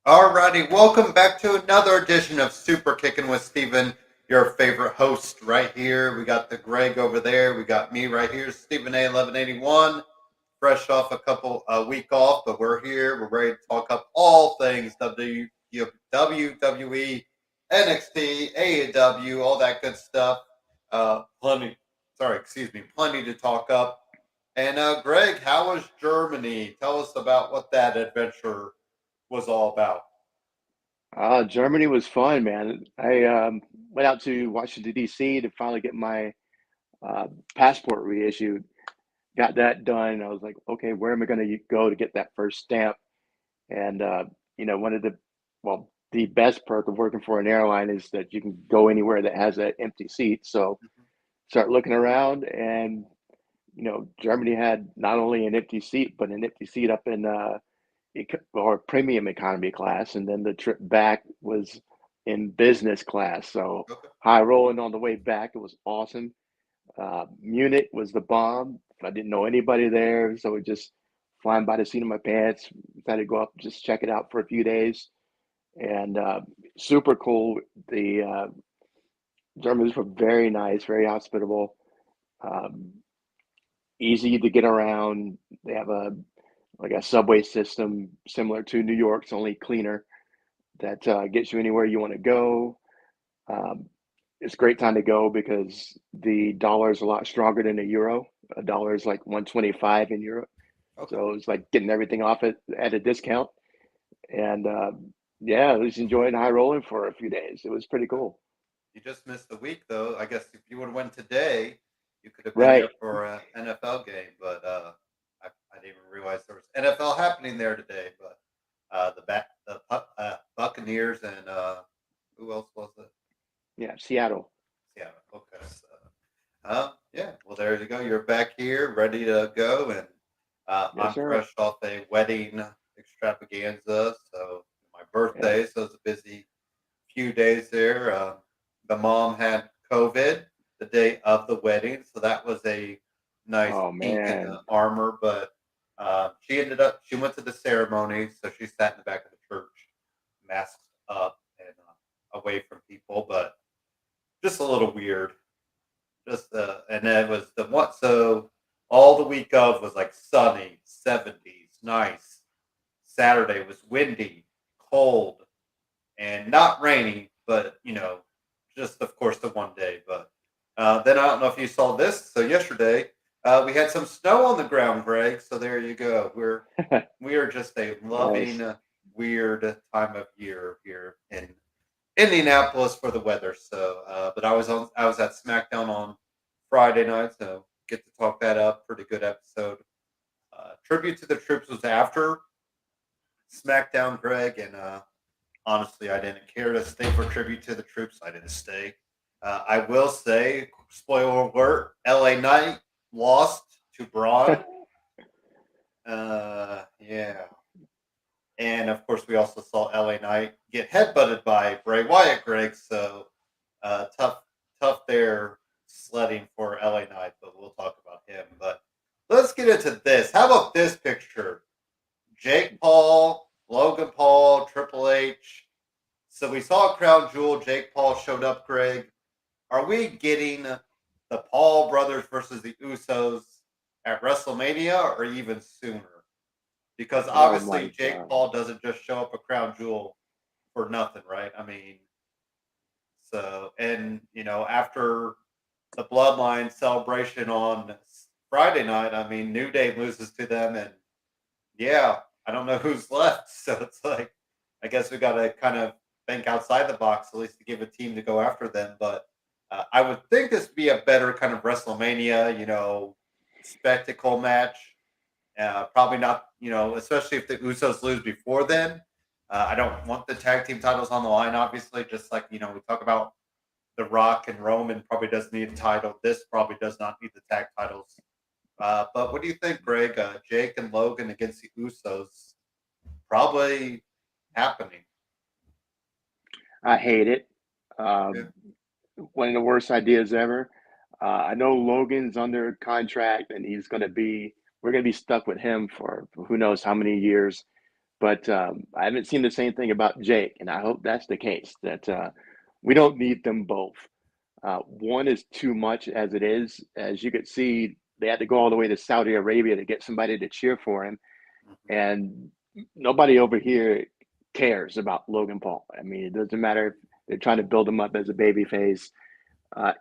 Alrighty, welcome back to another edition of Superkickin with Steven, your favorite host right here. We got the Greg over there. We got me right here, Stephen A. 1181, fresh off a week off, but we're here. We're ready to talk up all things WWE, NXT, AEW, all that good stuff. Plenty to talk up. And Greg, how was Germany? Tell us about what that adventure was all about. Germany was fun, man. I went out to Washington, D.C. to finally get my passport reissued. Got that done. I was like, okay, where am I going to go to get that first stamp? And, the best perk of working for an airline is that you can go anywhere that has an empty seat. So start looking around, and, Germany had not only an empty seat, but an empty seat up in or premium economy class, and then the trip back was in business class. So Okay. high rolling on the way back. It was awesome. Munich was the bomb. I didn't know anybody there, so we just flying by the seat of my pants. Decided to go up, just check it out for a few days, and super cool. The Germans were very nice, very hospitable, um, easy to get around. They have a subway system similar to New York's, only cleaner, that gets you anywhere you want to go. Um, it's a great time to go because the dollar is a lot stronger than a euro. A dollar is like 125 in Europe, Okay. so it's like getting everything off at a discount. And yeah, I was enjoying high rolling for a few days. It was pretty cool. You just missed the week, though. I guess if you would have went today, you could have been there Right. for an NFL game. But I didn't even realize there was NFL happening there today. But the Buccaneers and who else was it? Yeah, Seattle. Yeah. Okay. So, yeah. Well, there you go. You're back here, ready to go, and Yes, I'm sir. fresh off a wedding extravaganza. So my Yeah. birthday, so it's a busy few days there. The mom had COVID the day of the wedding, so that was a nice Oh kink in man. the armor. But she went to the ceremony, so she sat in the back of the church, masked up and away from people, but just a little weird. And then it was the one. So all the week of was like sunny, 70s, nice. Saturday was windy, cold, and not rainy, but just of course the one day. But then I don't know if you saw this. So yesterday we had some snow on the ground, Greg. So there you go. We are just a Nice. loving weird time of year here in Indianapolis for the weather. So, but I was at SmackDown on Friday night, so get to talk that up. Pretty good episode. Tribute to the Troops was after SmackDown, Greg, and honestly, I didn't care to stay for tribute to the troops. I didn't stay. I will say, spoiler alert: LA Knight lost to Braun. Yeah, and of course, we also saw LA Knight get headbutted by Bray Wyatt, Greg. So tough there sledding for LA Knight, but we'll talk about him. But let's get into this. How about this picture? Jake Paul, Logan Paul, Triple H. So we saw a crown jewel. Jake Paul showed up, Greg. Are we getting the Paul brothers versus the Usos at WrestleMania or even sooner? Because Oh my obviously Jake God. Paul doesn't just show up a crown jewel for nothing, right? I mean, so, and, after the Bloodline celebration on Friday night, I mean, New Day loses to them, and yeah, I don't know who's left. So it's like, I guess we got to kind of think outside the box, at least to give a team to go after them. But I would think this would be a better kind of WrestleMania, spectacle match. Probably not, especially if the Usos lose before then. I don't want the tag team titles on the line, obviously. Just like, we talk about The Rock and Roman probably does need a title. This probably does not need the tag titles. But what do you think, Greg? Jake and Logan against the Usos probably happening. I hate it. Yeah. Um, one of the worst ideas ever. I know Logan's under contract, and we're going to be stuck with him for who knows how many years. But I haven't seen the same thing about Jake, and I hope that's the case. That we don't need them both. One is too much as it is. As you could see, they had to go all the way to Saudi Arabia to get somebody to cheer for him, Mhm. and nobody over here cares about Logan Paul. I mean, it doesn't matter if they're trying to build him up as a baby face.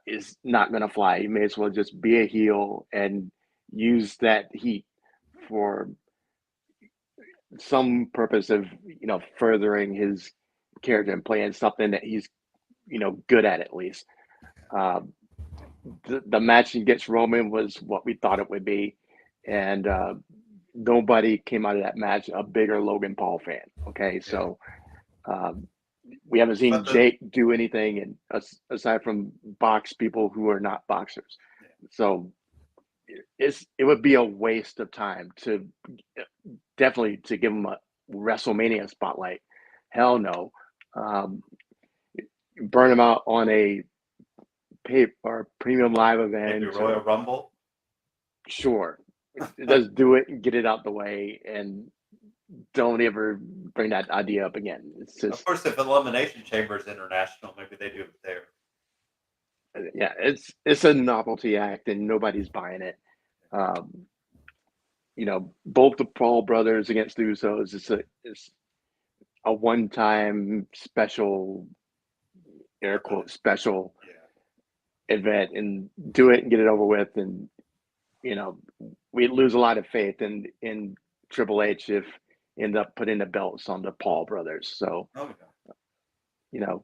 Is not going to fly. You may as well just be a heel and use that heat for some purpose of furthering his character and playing something that he's good at least. Uh, the match against Roman was what we thought it would be, and nobody came out of that match a bigger Logan Paul fan. Okay, Yeah. so um, we haven't seen But the Jake do anything, and aside from box people who are not boxers, yeah. so it would be a waste of time to definitely to give him a WrestleMania spotlight. Hell no. Um, burn him out on a pay or premium live Maybe event Royal or Rumble. sure. Just do it and get it out the way and don't ever bring that idea up again. It's Of just course, if Elimination Chamber is international, maybe they do it there. yeah, it's a novelty act and nobody's buying it. Um, both the Paul brothers against the Usos is a one time special air Event. quote special Yeah. event and do it and get it over with. And you know, we lose a lot of faith in Triple H if end up putting the belts on the Paul brothers. So Oh yeah. you know,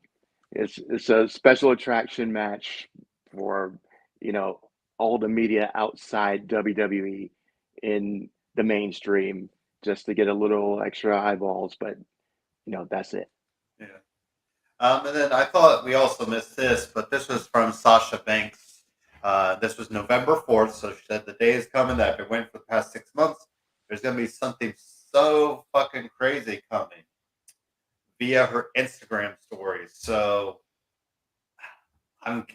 it's a special attraction match for you know all the media outside WWE in the mainstream just to get a little extra eyeballs, but that's it. Yeah. And then I thought we also missed this, but this was from Sasha Banks. This was November 4th, so she said the day is coming that I've been waiting for the past 6 months. There's going to be something so fucking crazy coming via her Instagram stories. So I'm,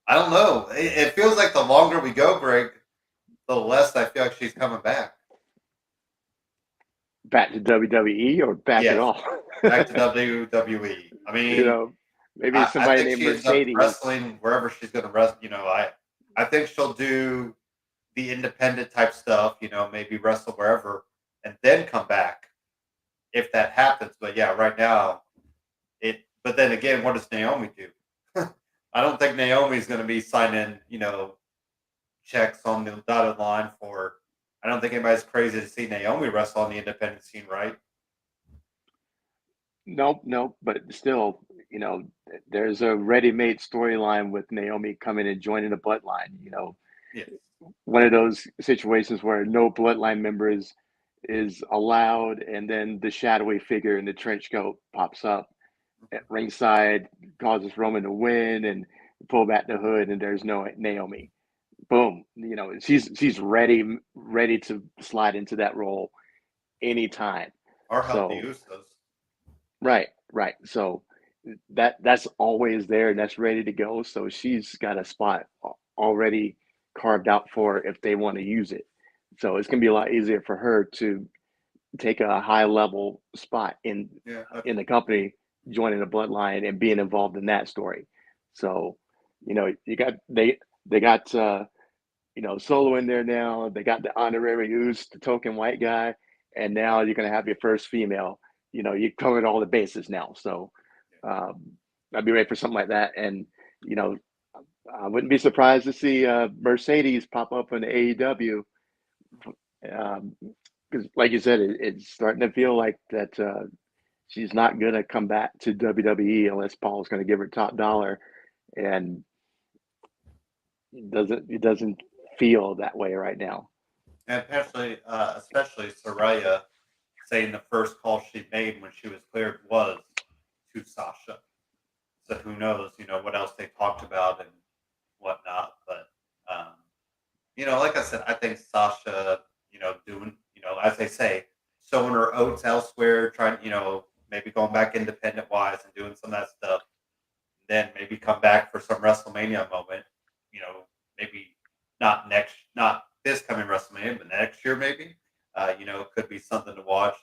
I don't know. It feels like the longer we go, Greg, the less I feel like she's coming back. Back to WWE or back at Yes, all? back to WWE. I you mean, know, maybe I somebody think named she ends up Mercedes. wrestling wherever she's going to wrestle. I think she'll do the independent type stuff. Maybe wrestle wherever and then come back if that happens. But yeah, right now it. But then again, what does Naomi do? I don't think Naomi's going to be signing checks on the dotted line for. I don't think anybody's crazy to see Naomi wrestle on the independent scene, right? Nope, nope. But still, there's a ready-made storyline with Naomi coming and joining the bloodline. Yes. One of those situations where no bloodline member is allowed, and then the shadowy figure in the trench coat pops up at Mhm. ringside, causes Roman to win, and pull back the hood, and there's no Naomi. Boom. She's ready to slide into that role anytime. Or help the So Usos. right, right. So that's always there and that's ready to go. So she's got a spot already carved out for if they want to use it. So it's gonna be a lot easier for her to take a high level spot Yeah. in the company, joining the bloodline and being involved in that story. So, they got Solo in there now. They got the honorary Uce, the token white guy, and now you're gonna have your first female. You covered all the bases now. So um, I'd be ready for something like that. And you know, I wouldn't be surprised to see Mercedes pop up in the AEW. Because, like you said, it's starting to feel like that she's not gonna come back to WWE unless Paul's gonna give her top dollar, and it doesn't feel that way right now. And especially Soraya saying the first call she made when she was cleared was to Sasha. So who knows, what else they talked about and whatnot. But, um, like I said, I think Sasha, doing, as they say, sowing her oats elsewhere, trying, maybe going back independent wise and doing some of that stuff. then maybe come back for some WrestleMania moment. You know, maybe not this coming WrestleMania, but next year maybe. You know, could be something to watch.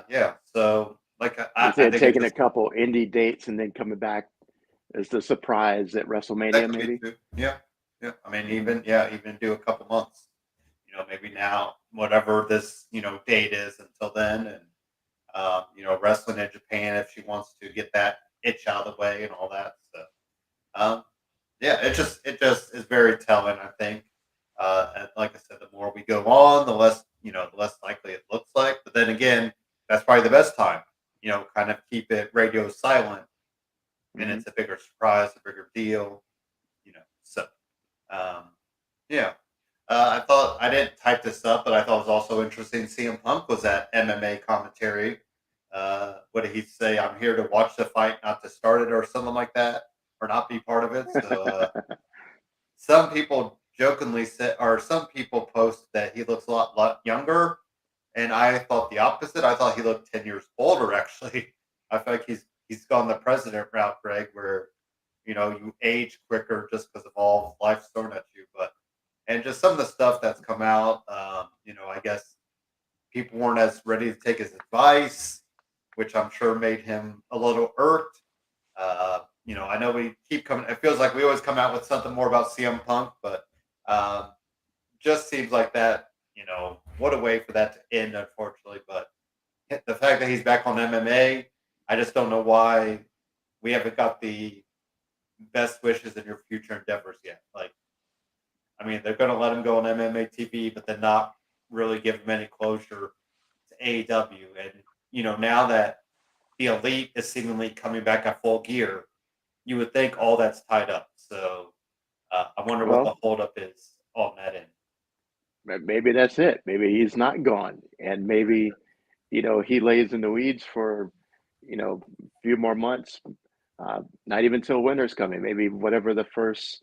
Yeah. So like They I said think it taking a just couple indie dates and then coming back as the surprise at that WrestleMania, could be maybe. too. Yeah. Yeah. I mean, Mhm. even do a couple months. You know, maybe now whatever this date is until then, and wrestling in Japan if she wants to get that itch out of the way and all that. So, um, yeah, it just is very telling. I think, and like I said, the more we go on, the less likely it looks like. But then again, that's probably the best time. You know, kind of keep it radio silent, and Mhm. it's a bigger surprise, a bigger deal. You know, so um, yeah. I thought I didn't type this up, but I thought it was also interesting. CM Punk was at MMA commentary. What did he say? I'm here to watch the fight, not to start it, or something like that, or not be part of it. So some people jokingly said, or some people post that he looks a lot younger, and I thought the opposite. I thought he looked 10 years older. Actually, I feel like he's gone the president route, Greg, where you age quicker just because of all life's thrown at you, but and just some of the stuff that's come out. I guess people weren't as ready to take his advice, which I'm sure made him a little irked. I know we keep coming. It feels like we always come out with something more about CM Punk, but um, just seems like that. What a way for that to end, unfortunately. But the fact that he's back on MMA, I just don't know why we haven't got the best wishes in your future endeavors yet. Like, I mean, they're going to let him go on MMA TV, but then not really give him any closure to AEW. And now that the Elite is seemingly coming back at full gear, you would think all that's tied up. So I wonder what the Well, holdup is on that end. maybe that's it. Maybe he's not gone, and maybe he lays in the weeds for a few more months. Not even till winter's coming. Maybe whatever the first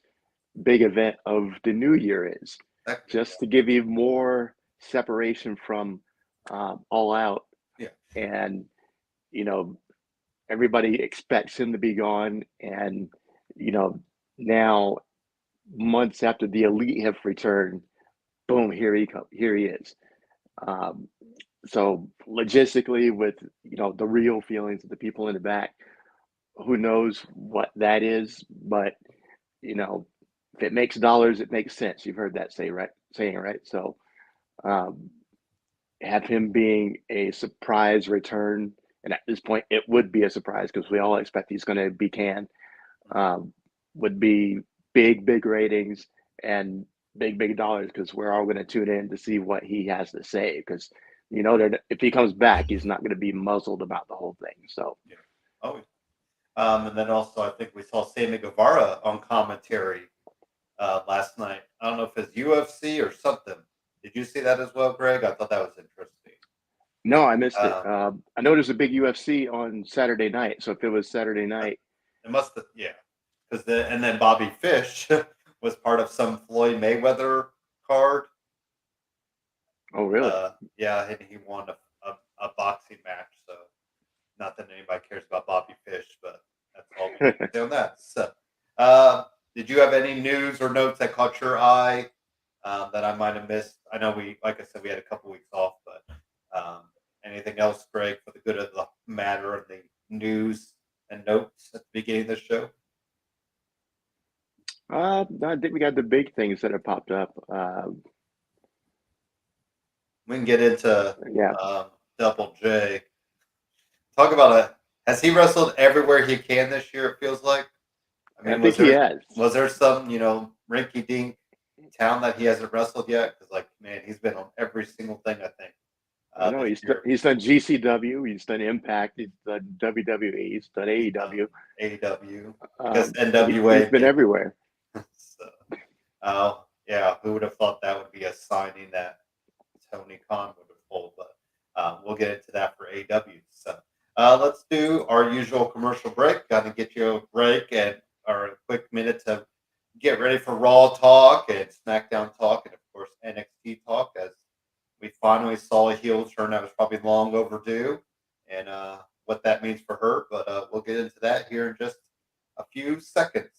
big event of the new year is, That could be, just to give you more separation from All Out. yeah, And you know, everybody expects him to be gone, and you know, now months after the Elite have returned, boom, here he is. Um, so logistically, with the real feelings of the people in the back, who knows what that is, but you know, if it makes dollars, it makes sense. You've heard that saying, right? So um, have him being a surprise return, and at this point, it would be a surprise because we all expect he's going to be canned. Um, would be big ratings and big dollars because we're all going to tune in to see what he has to say because that if he comes back, he's not going to be muzzled about the whole thing. So yeah. Oh, and then also I think we saw Sammy Guevara on commentary last night. I don't know if it's UFC or something. Did you see that as well, Greg? I thought that was interesting. no, I missed it. Um, I know there's a big UFC on Saturday night. So if it was Saturday night, It must have, yeah, because and then Bobby Fish was part of some Floyd Mayweather card. oh really? Yeah, and he won a boxing match. So not that anybody cares about Bobby Fish, but that's all we need to say on that. So, did you have any news or notes that caught your eye that I might have missed? I know like I said, we had a couple weeks off, but anything else, Greg, for the good of the matter and the news and notes at the beginning of the show? I think we got the big things that have popped up. We can get into Yeah, Double J. Talk about has he wrestled everywhere he can this year? It feels like. I I mean, think he has. was there some rinky dink town that he hasn't wrestled yet? Because like man, he's been on every single thing I think I know this year. he's done GCW, he's done Impact, he's done WWE, he's done He's done AEW. AEW. I guess He's NWA. been everywhere. So, yeah, who would have thought that would be a signing that Tony Khan would have pulled? But we'll get into that for AEW. So let's do our usual commercial break. Got to get you a break and or a quick minute to get ready for Raw talk and SmackDown talk, and of course NXT talk. As we finally saw a heel turn that was probably long overdue, and what that means for her. But we'll get into that here in just a few seconds.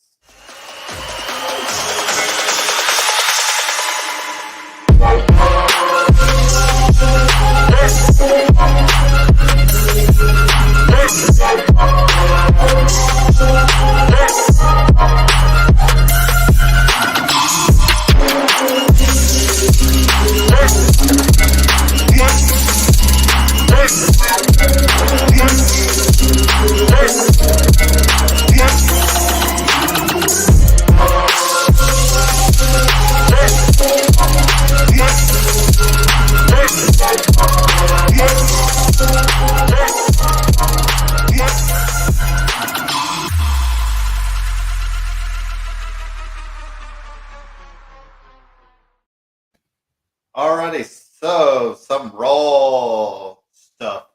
Alrighty, so some raw stuff.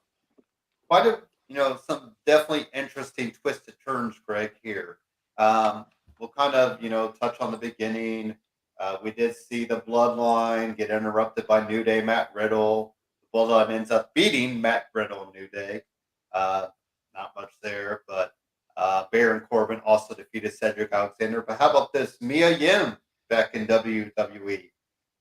Quite a some definitely interesting twisted turns, Greg. Here, we'll kind of touch on the beginning. We did see the Bloodline get interrupted by New Day, Matt Riddle. The Bloodline ends up beating Matt Riddle and New Day. Uh, Not much there, but Baron Corbin also defeated Cedric Alexander. But how about this? Mia Yim back in WWE.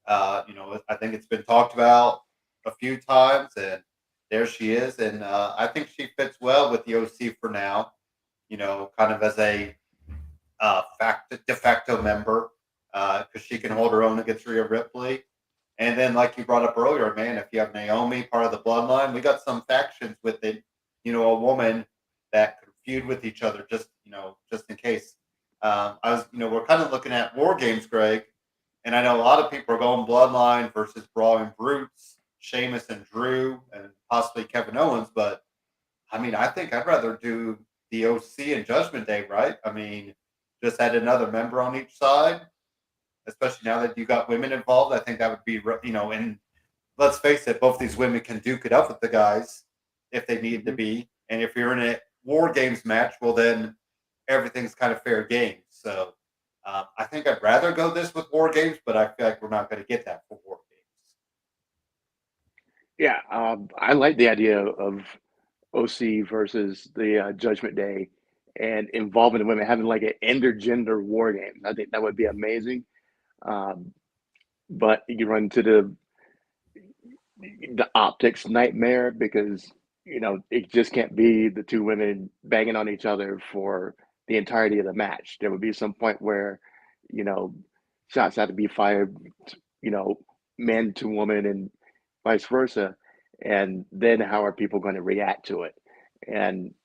I think it's been talked about a few times, and there she is. And I think she fits well with the OC for now, kind of as a de facto member, because she can hold her own against Rhea Ripley. And then, like you brought up earlier, man, if you have Naomi, part of the bloodline, we got some factions with it, a woman that could feud with each other just in case. We're kind of looking at War Games, Greg, and I know a lot of people are going Bloodline versus Brawling Brutes, Sheamus and Drew, and possibly Kevin Owens. But I mean, I think I'd rather do the OC and Judgment Day, right? I mean, just add another member on each side, especially now that you got women involved. I think that would be, and let's face it, both these women can duke it up with the guys if they need to be. And if you're in a War Games match, well, then everything's kind of fair game. So I think I'd rather go this with War Games, but I feel like we're not going to get that for War Games. Yeah, I like the idea of OC versus the Judgment Day and involving the women, having like an intergender war game. I think that would be amazing. But you run into the optics nightmare because it just can't be the two women banging on each other for the entirety of the match. There would be some point where you know shots had to be fired, you know, man to woman and vice versa. And then how are people going to react to it? And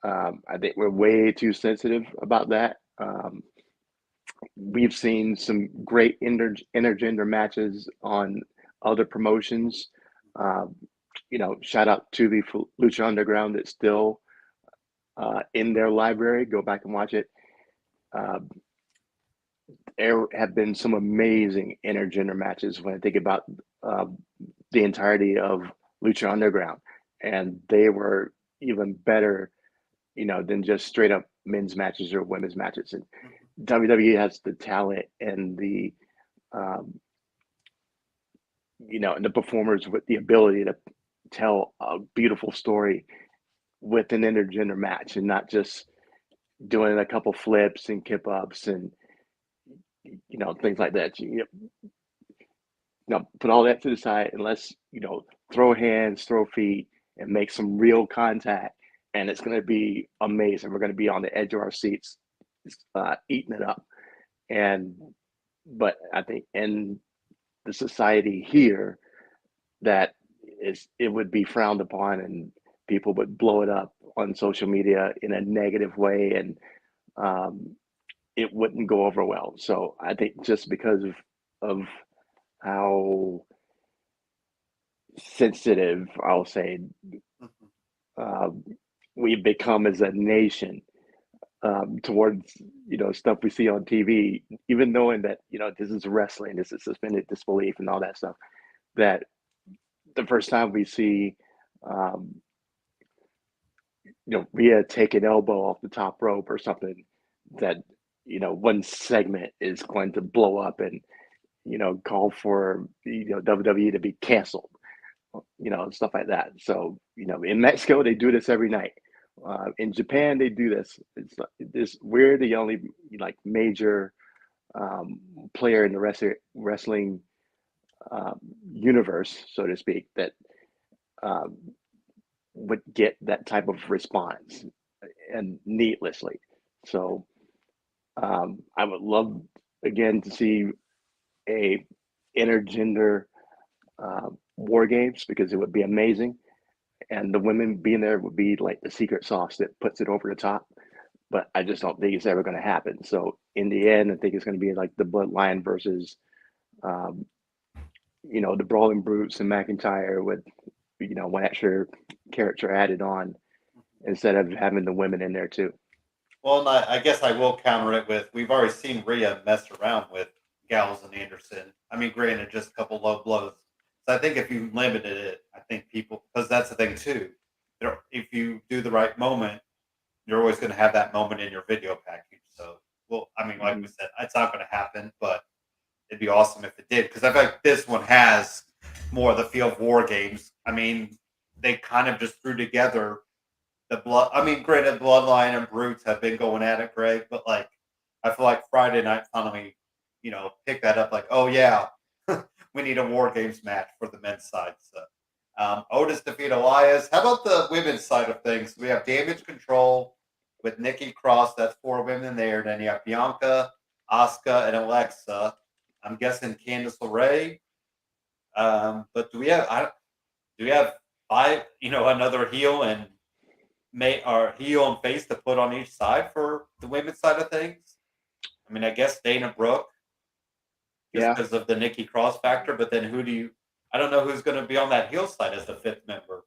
I think we're way too sensitive about that. We've seen some great intergender matches on other promotions. Um, Shout out to the Lucha Underground that's still in their library. Go back and watch it. Uh, there have been some amazing intergender matches when I think about uh, the entirety of Lucha Underground, and they were even better, than just straight up men's matches or women's matches. And WWE has the talent and um, and the performers with the ability to tell a beautiful story with an intergender match and not just doing a couple flips and kip ups and things like that. Put all that to the side and let's throw hands, throw feet, and make some real contact. And it's going to be amazing. We're going to be on the edge of our seats, eating it up. But I think in the society here, it would be frowned upon, and people would blow it up on social media in a negative way, and it wouldn't go over well. So I think just because of how sensitive, I'll say, uh, we've become as a nation towards stuff we see on TV, even knowing that this is wrestling, this is suspended disbelief and all that stuff. That the first time we see Rhea take an elbow off the top rope or something, that one segment is going to blow up and call for WWE to be canceled, stuff like that. So in Mexico they do this every night. In Japan, they do this. We're the only like major player in the wrestling universe, so to speak, that um, would get that type of response and needlessly. So I would love again to see a intergender war games because it would be amazing, and the women being there would be like the secret sauce that puts it over the top. But I just don't think it's ever going to happen. So in the end, I think it's going to be like the Bloodline versus, um, the Brawling Brutes and McIntyre with, one extra character added on instead of having the women in there too. Well, and I guess I will counter it with we've already seen Rhea mess around with Gallows and Anderson. I mean, granted, just a couple low blows. So I think if you limited it, I think people, because that's the thing too. If you do the right moment, you're always going to have that moment in your video package. So, well, I mean, like we said, it's not going to happen, but it'd be awesome if it did because I feel like this one has more of the feel of war games. I mean, they kind of just threw together the blood. I mean, granted, Bloodline and Brutes have been going at it, Greg, but like, I feel like Friday Night finally, pick that up. Like, oh yeah, we need a War Games match for the men's side. So, Otis defeat Elias. How about the women's side of things? We have Damage Control with Nikki Cross. That's 4 women there. Then you have Bianca, Asuka, and Alexa. I'm guessing Candice LeRae. But do we have 5? Another heel and heel and face to put on each side for the women's side of things. I mean, I guess Dana Brooke, just because of the Nikki Cross factor. But then I don't know who's going to be on that heel side as the 5th member.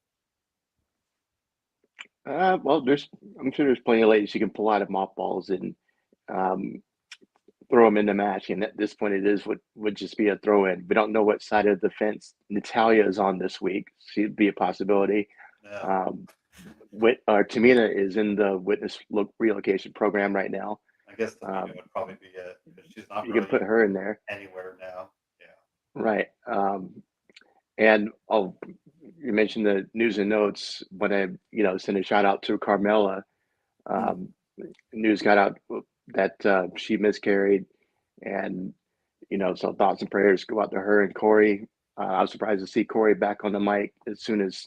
Well, I'm sure there's plenty of ladies you can pull out of mothballs and um, throw them in the match. And at this point, it would just be a throw in. We don't know what side of the fence Natalia is on this week. She'd be a possibility. Yeah. Tamina is in the witness relocation program right now. I guess Tamina would probably be it because she's not. You can put her in there anywhere now. Yeah. Right. And you mentioned the news and notes when I send a shout out to Carmella. News got out that she miscarried, and so thoughts and prayers go out to her and Corey. I was surprised to see Corey back on the mic as soon as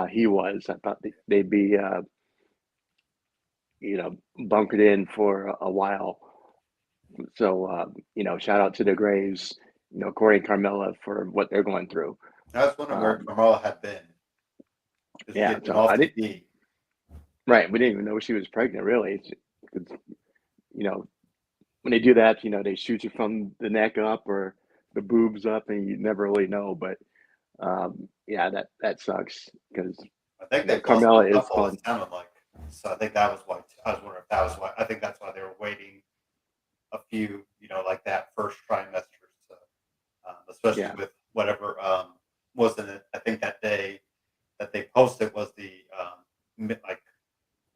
he was. I thought they'd be bunkered in for a while. So shout out to the Graves, Corey and Carmella for what they're going through. I was wondering where Carmella had been. Yeah, so I didn't. Right, we didn't even know she was pregnant, really. When they do that, they shoot you from the neck up or the boobs up, and you never really know. But yeah, that sucks because I think they Carmella is fun. It sounded like. So I think that was why. I was wondering if that was why. I think that's why they were waiting a few, like that first trimester. So, especially with whatever wasn't it? I think that day that they posted was the like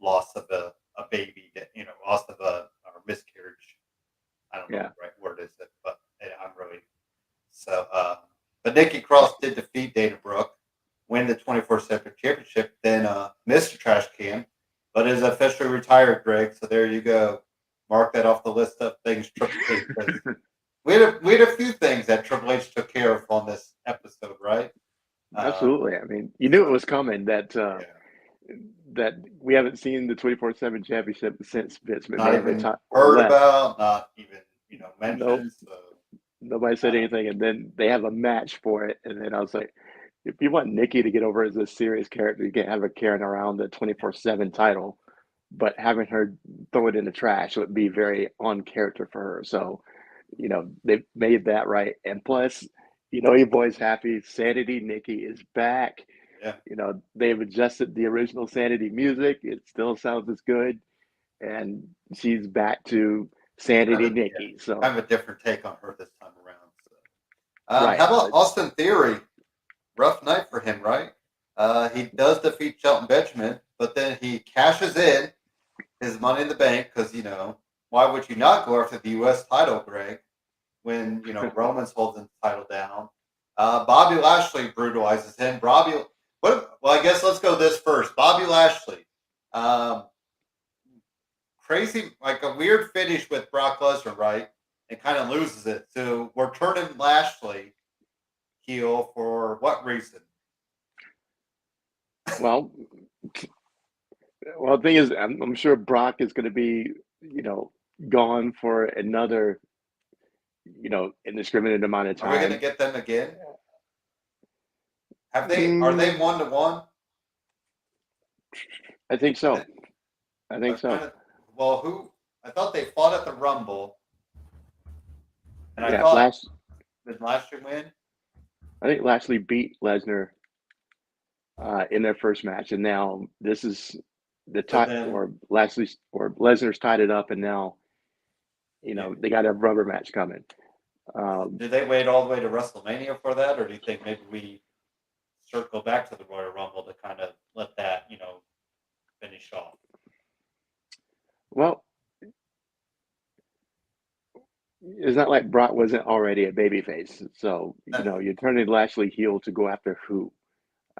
loss of a baby, loss of a or miscarriage. I don't know the right word is it, but I'm really so. But Nikki Cross did defeat Dana Brooke, win the 24/7 championship, then Mr. Trash Can, but is officially retired, Greg. So there you go. Mark that off the list of things Triple H. We had a few things that Triple H took care of on this episode, right? Absolutely. I mean, you knew it was coming. That we haven't seen the 24/7 championship since Vince McMahon not even heard about, not even mentioned. Nope. So. Nobody said anything, and then they have a match for it, and then I was like, if you want Nikki to get over as a serious character, you can't have her carrying around the 24/7 title, but having her throw it in the trash would be very on character for her. So, they made that right, and plus, your boy's happy. Sanity Nikki is back. Yeah. They've adjusted the original Sanity music. It still sounds as good, and she's back to Sanity Nikki. So kind of a different take on her this time around. So. Right. How about Austin Theory? Rough night for him, right? He does defeat Shelton Benjamin, but then he cashes in his Money in the Bank because why would you not go after the U.S. title, Greg? When Roman's holding the title down, Bobby Lashley brutalizes him. Well, I guess let's go this first. Bobby Lashley, Um, Crazy, like a weird finish with Brock Lesnar, right? And kind of loses it. So we're turning Lashley heel for what reason? Well, the thing is, I'm sure Brock is going to be, gone for another, indiscriminate amount of Are we going to time. get them again? Have they? Are they Mm, 1-1? I think I so. think I I think was trying so. to. Well, who? I thought they fought at the Rumble, and I Yeah, thought did Lashley win? I think Lashley beat Lesnar in their first match, and now this is the So tie, then, or Lashley or Lesnar's tied it up, and now yeah. they got a rubber match coming. Um, Do they wait all the way to WrestleMania for that, or do you think maybe we circle back to the Royal Rumble to kind of let that finish off? well, it's not like Brock wasn't already a babyface, so That, you're turning Lashley heel to go after who?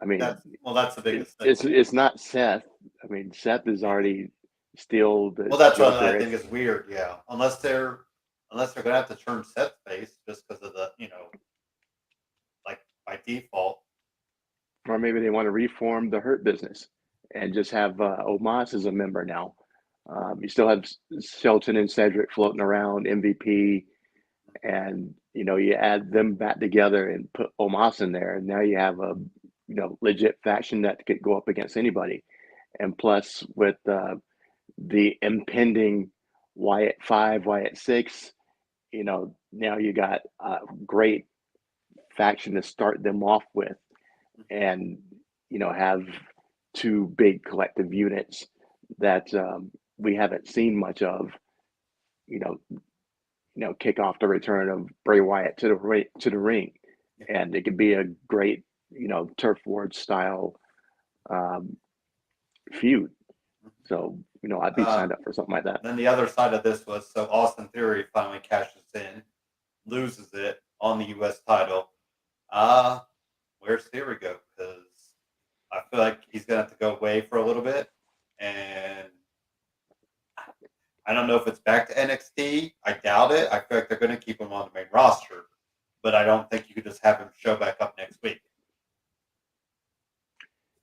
I mean, that's the biggest thing. it's not Seth. I mean, Seth is already still the Well, that's what I Joker. think is weird. Yeah, unless they're gonna have to turn Seth face just because of the like by default. Or maybe they want to reform the Hurt Business and just have Omos as a member now. You still have Shelton and Cedric floating around, MVP, and you add them back together and put Omos in there, and now you have a legit faction that could go up against anybody. And plus, with the impending Wyatt 5, Wyatt 6, now you got a great faction to start them off with, and have two big collective units that we haven't seen much of. You know, kick off the return of Bray Wyatt to the ring, and it could be a great turf war style um, feud. So I'd be Uh, signed up for something like that. then the other side of this was so Austin Theory finally cashes in, loses it on the U.S. title. Uh, where's Theory go? Because I feel like he's gonna have to go away for a little bit, and I don't know if it's back to NXT. I doubt it. I feel like they're going to keep him on the main roster, but I don't think you could just have him show back up next week.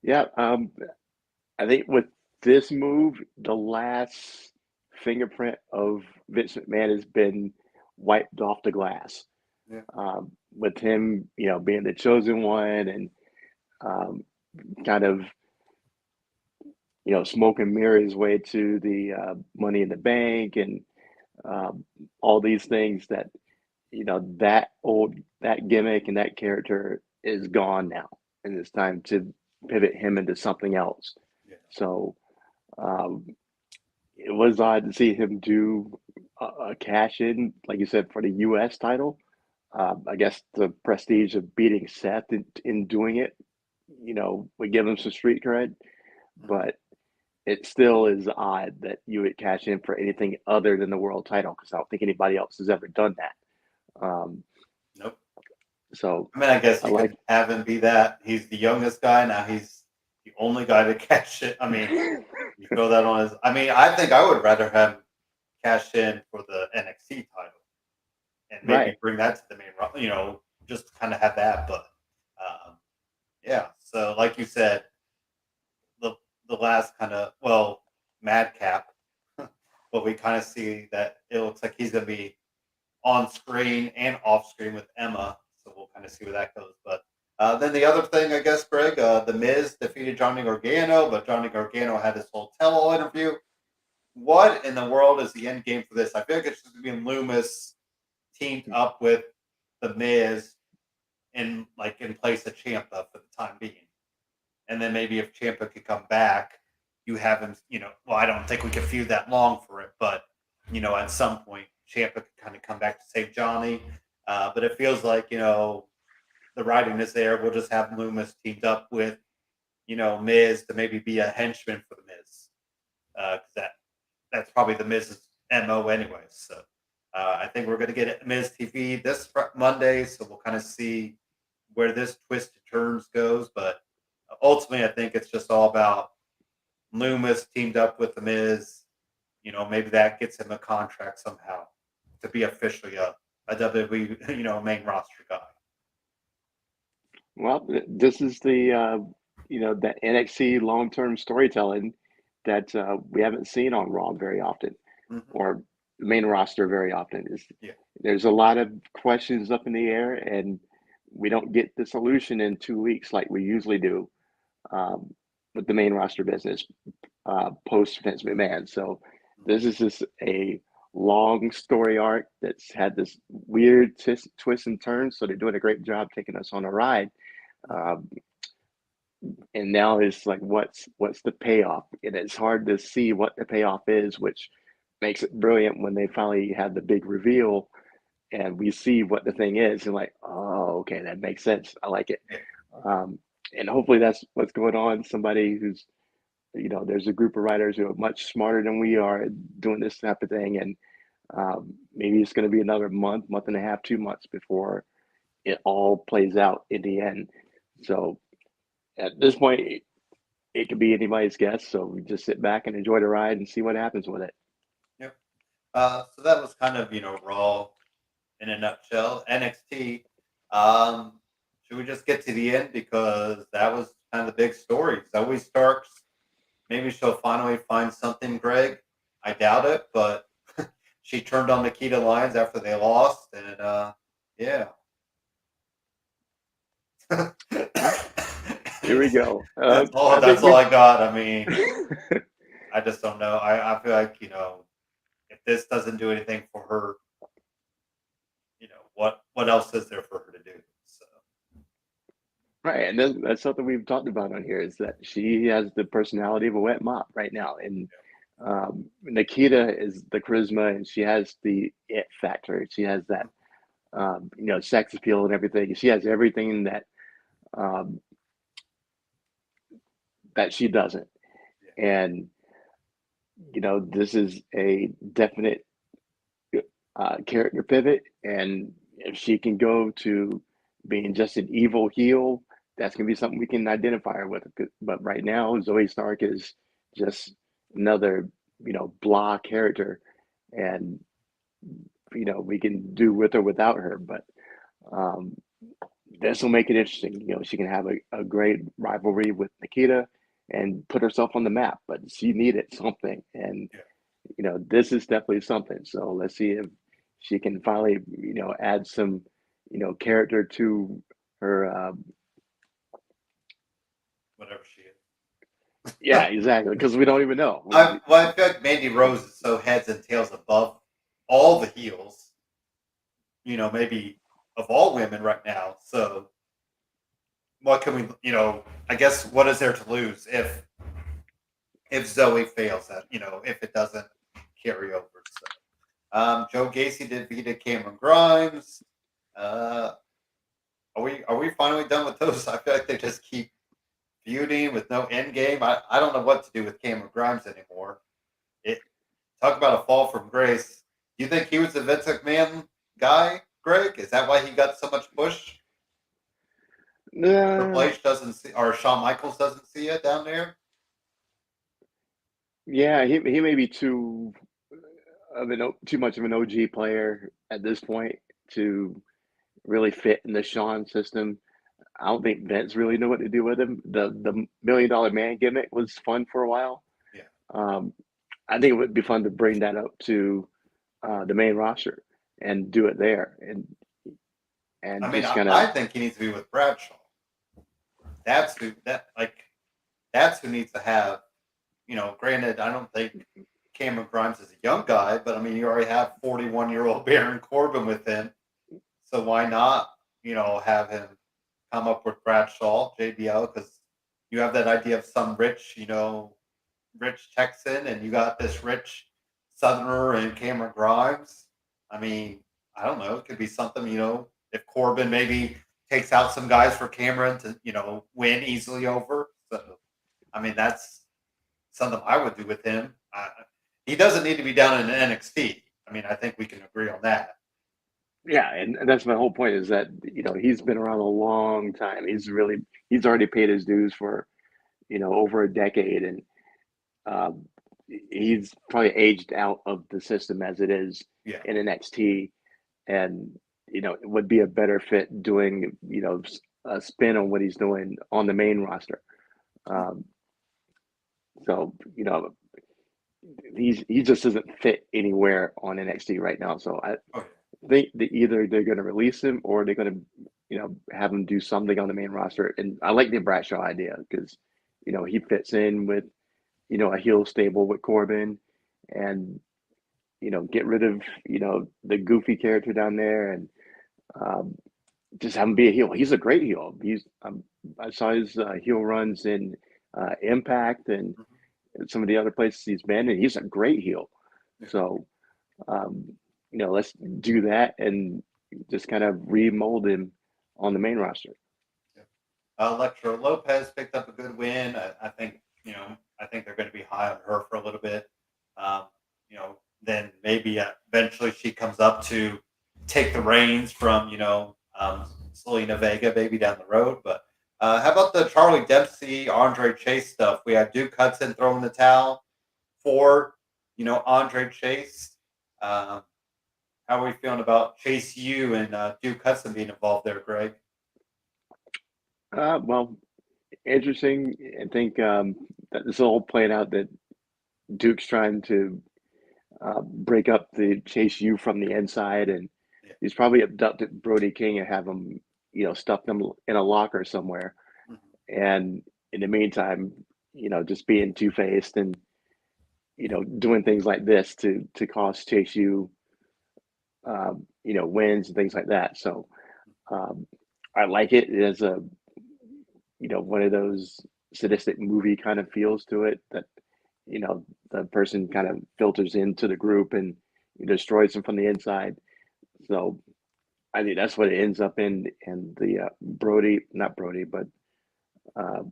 Yeah, I think with this move, the last fingerprint of Vince McMahon has been wiped off the glass. Yeah. With him, being the chosen one, and um, kind of, smoke and mirror his way to the Money in the Bank, and all these things that, that gimmick and that character is gone now, and it's time to pivot him into something else. Yeah. So um, it was odd to see him do a cash in, like you said, for the U.S. title. I guess the prestige of beating Seth in doing it, would give him some street cred, Mhm. but it still is odd that you would cash in for anything other than the world title, because I don't think anybody else has ever done that. Nope. So I mean, I guess I you like, could have him be that. He's the youngest guy now. He's the only guy to cash it. I mean, you throw that on his. I mean, I think I would rather have him cash in for the NXT title and maybe right. bring that to the main. Just kind of have that. But yeah. So, like you said, the the last kind of madcap, but we kind of see that it looks like he's going to be on screen and off screen with Emma. So we'll kind of see where that goes. But then the other thing, I guess, Greg, the Miz defeated Johnny Gargano, but Johnny Gargano had his whole tell-all interview. What in the world is the end game for this? I feel like it's just going to be Loomis teamed up with the Miz in place of Ciampa for the time being. And then maybe if Ciampa could come back, you have him. Well, I don't think we could feud that long for it, but at some point, Ciampa could kind of come back to save Johnny. But it feels like the writing is there. We'll just have Loomis teamed up with Miz to maybe be a henchman for the Miz. 'Cause that's probably the Miz's MO anyway. So I think we're going to get Miz TV this Monday. So we'll kind of see where this twist and turns goes. But ultimately, I think it's just all about Loomis teamed up with The Miz, maybe that gets him a contract somehow to be officially a WWE, main roster guy. Well, this is the that NXT long-term storytelling that we haven't seen on Raw very often, Hmm. or the main roster very often. Is Yeah. There's a lot of questions up in the air, and we don't get the solution in 2 weeks like we usually do um, with the main roster business post Vince McMahon. So this is just a long story arc that's had this weird twist and turns. So they're doing a great job taking us on a ride. Hmm. Um, and now it's like, what's the payoff? And it's hard to see what the payoff is, which makes it brilliant when they finally have the big reveal and we see what the thing is. And like, oh, okay, that makes sense. I like it. Yeah. Um, and hopefully that's what's going on. Somebody who's there's a group of writers who are much smarter than we are doing this type of thing, and maybe it's going to be another month and a half, 2 months before it all plays out in the end. So at this point, it could be anybody's guess. So we just sit back and enjoy the ride and see what happens with it. Yep. So that was kind of, Raw in a nutshell. NXT. Um, should we just get to the end because that was kind of the big story? Zoe Starks. Maybe she'll finally find something, Greg. I doubt it, but she turned on Nikita Lyons after they lost, and yeah. Well, here we go. That's all. I think That's all we. I got. I mean, I just don't know. I feel like if this doesn't do anything for her, what else is there for her to do? So Right, and that's something we've talked about on here is that she has the personality of a wet mop right now, and Nikita is the charisma, and she has the it factor. She has that sex appeal and everything. She has everything um, that she doesn't, yeah, and this is a definite character pivot, and if she can go to being just an evil heel, that's gonna be something we can identify her with. But right now, Zoe Stark is just another, blah character, and we can do with or without her. But um, this will make it interesting. She can have a great rivalry with Nikita and put herself on the map. But she needed something, and yeah. this is definitely something. So let's see if she can finally, add some, character to her. Whatever she Yeah, is. exactly. Because we don't even know. I feel like Mandy Rose is so heads and tails above all the heels. Maybe of all women right now. So what can we? I guess what is there to lose if Zoe fails that? If it doesn't carry over. So Joe Gacy defeated Cameron Grimes. Uh, are we finally done with those? I feel like they just keep feuding with no end game. I don't know what to do with Cameron Grimes anymore. It talk about a fall from grace. Do you think he was the Vince McMahon guy, Greg? Is that why he got so much push? Triple Uh, H doesn't see, or Shawn Michaels doesn't see it down there. yeah, he may be too much of an OG player at this point to really fit in the Sean system. I don't think Vince really knew what to do with him. The $1 million man gimmick was fun for a while. Yeah, Um, I think it would be fun to bring that up to the main roster and do it there, and I mean, just I, kind I of. think he needs to be with Bradshaw. That's who needs to have. Granted, I don't think Cameron Grimes is a young guy, but I mean, you already have 41-year-old Baron Corbin with him, so why not? Have him come up with Bradshaw, JBL, because you have that idea of some rich, rich Texan, and you got this rich Southerner and Cameron Grimes. I mean, I don't know. It could be something, if Corbin maybe takes out some guys for Cameron to, win easily over. So, I mean, that's something I would do with him. He doesn't need to be down in NXT. I mean, I think we can agree on that. Yeah, and that's my whole point is that he's been around a long time. He's already paid his dues for over a decade, and Um, he's probably aged out of the system as it is Yeah. in NXT, and it would be a better fit doing a spin on what he's doing on the main roster. Um, so he just doesn't fit anywhere on NXT right now. So I Oh, think that either they're going to release him or they're going to have him do something on the main roster. And I like the Bradshaw idea because he fits in with a heel stable with Corbin, and get rid of the goofy character down there, and um, just have him be a heel. He's a great heel. I saw his heel runs in Impact and yeah. some of the other places he's been, and he's a great heel. Yeah. So let's do that and just kind of remold him on the main roster. Yeah. Electra Lopez picked up a good win. I think I think they're going to be high on her for a little bit. Um, then maybe eventually she comes up to take the reins from Selena Vega maybe down the road. But how about the Charlie Dempsey, Andre Chase stuff? We had Duke Hudson throwing the towel for Andre Chase. Um, how are we feeling about Chase U and Duke Hudson being involved there, Greg? Well, interesting. I think that this all playing out that Duke's trying to break up the Chase U from the inside, and Yeah. he's probably abducted Brody King and have him, stuff them in a locker somewhere. Mhm. And in the meantime, just being two faced and doing things like this to cost Chase U, wins and things like that. So um, I like it as a one of those sadistic movie kind of feels to it that the person kind of filters into the group and destroys them from the inside. So I think that's what it ends up in. And the Brody, not Brody, but uh,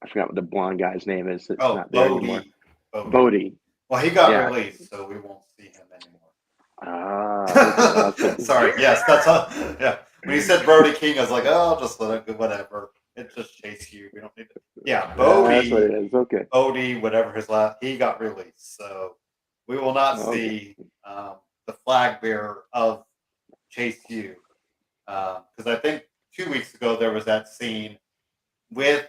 I forgot what the blonde guy's name is. That's Oh, not there anymore. Bodie. Bodie. Bodie. Well, he got Yeah. released, so we won't see him Ah, okay. I was thinking. Sorry. Yes, that's all. Yeah. When you said Brody King, I was like, oh, I'll just let it go. Whatever. It just Chase you. We don't need it. Yeah, That's what it Bodie. is. Okay. Bodie, whatever his last, he got released. So we will not Okay. see the flag bearer of Chase U. Because I think 2 weeks ago there was that scene with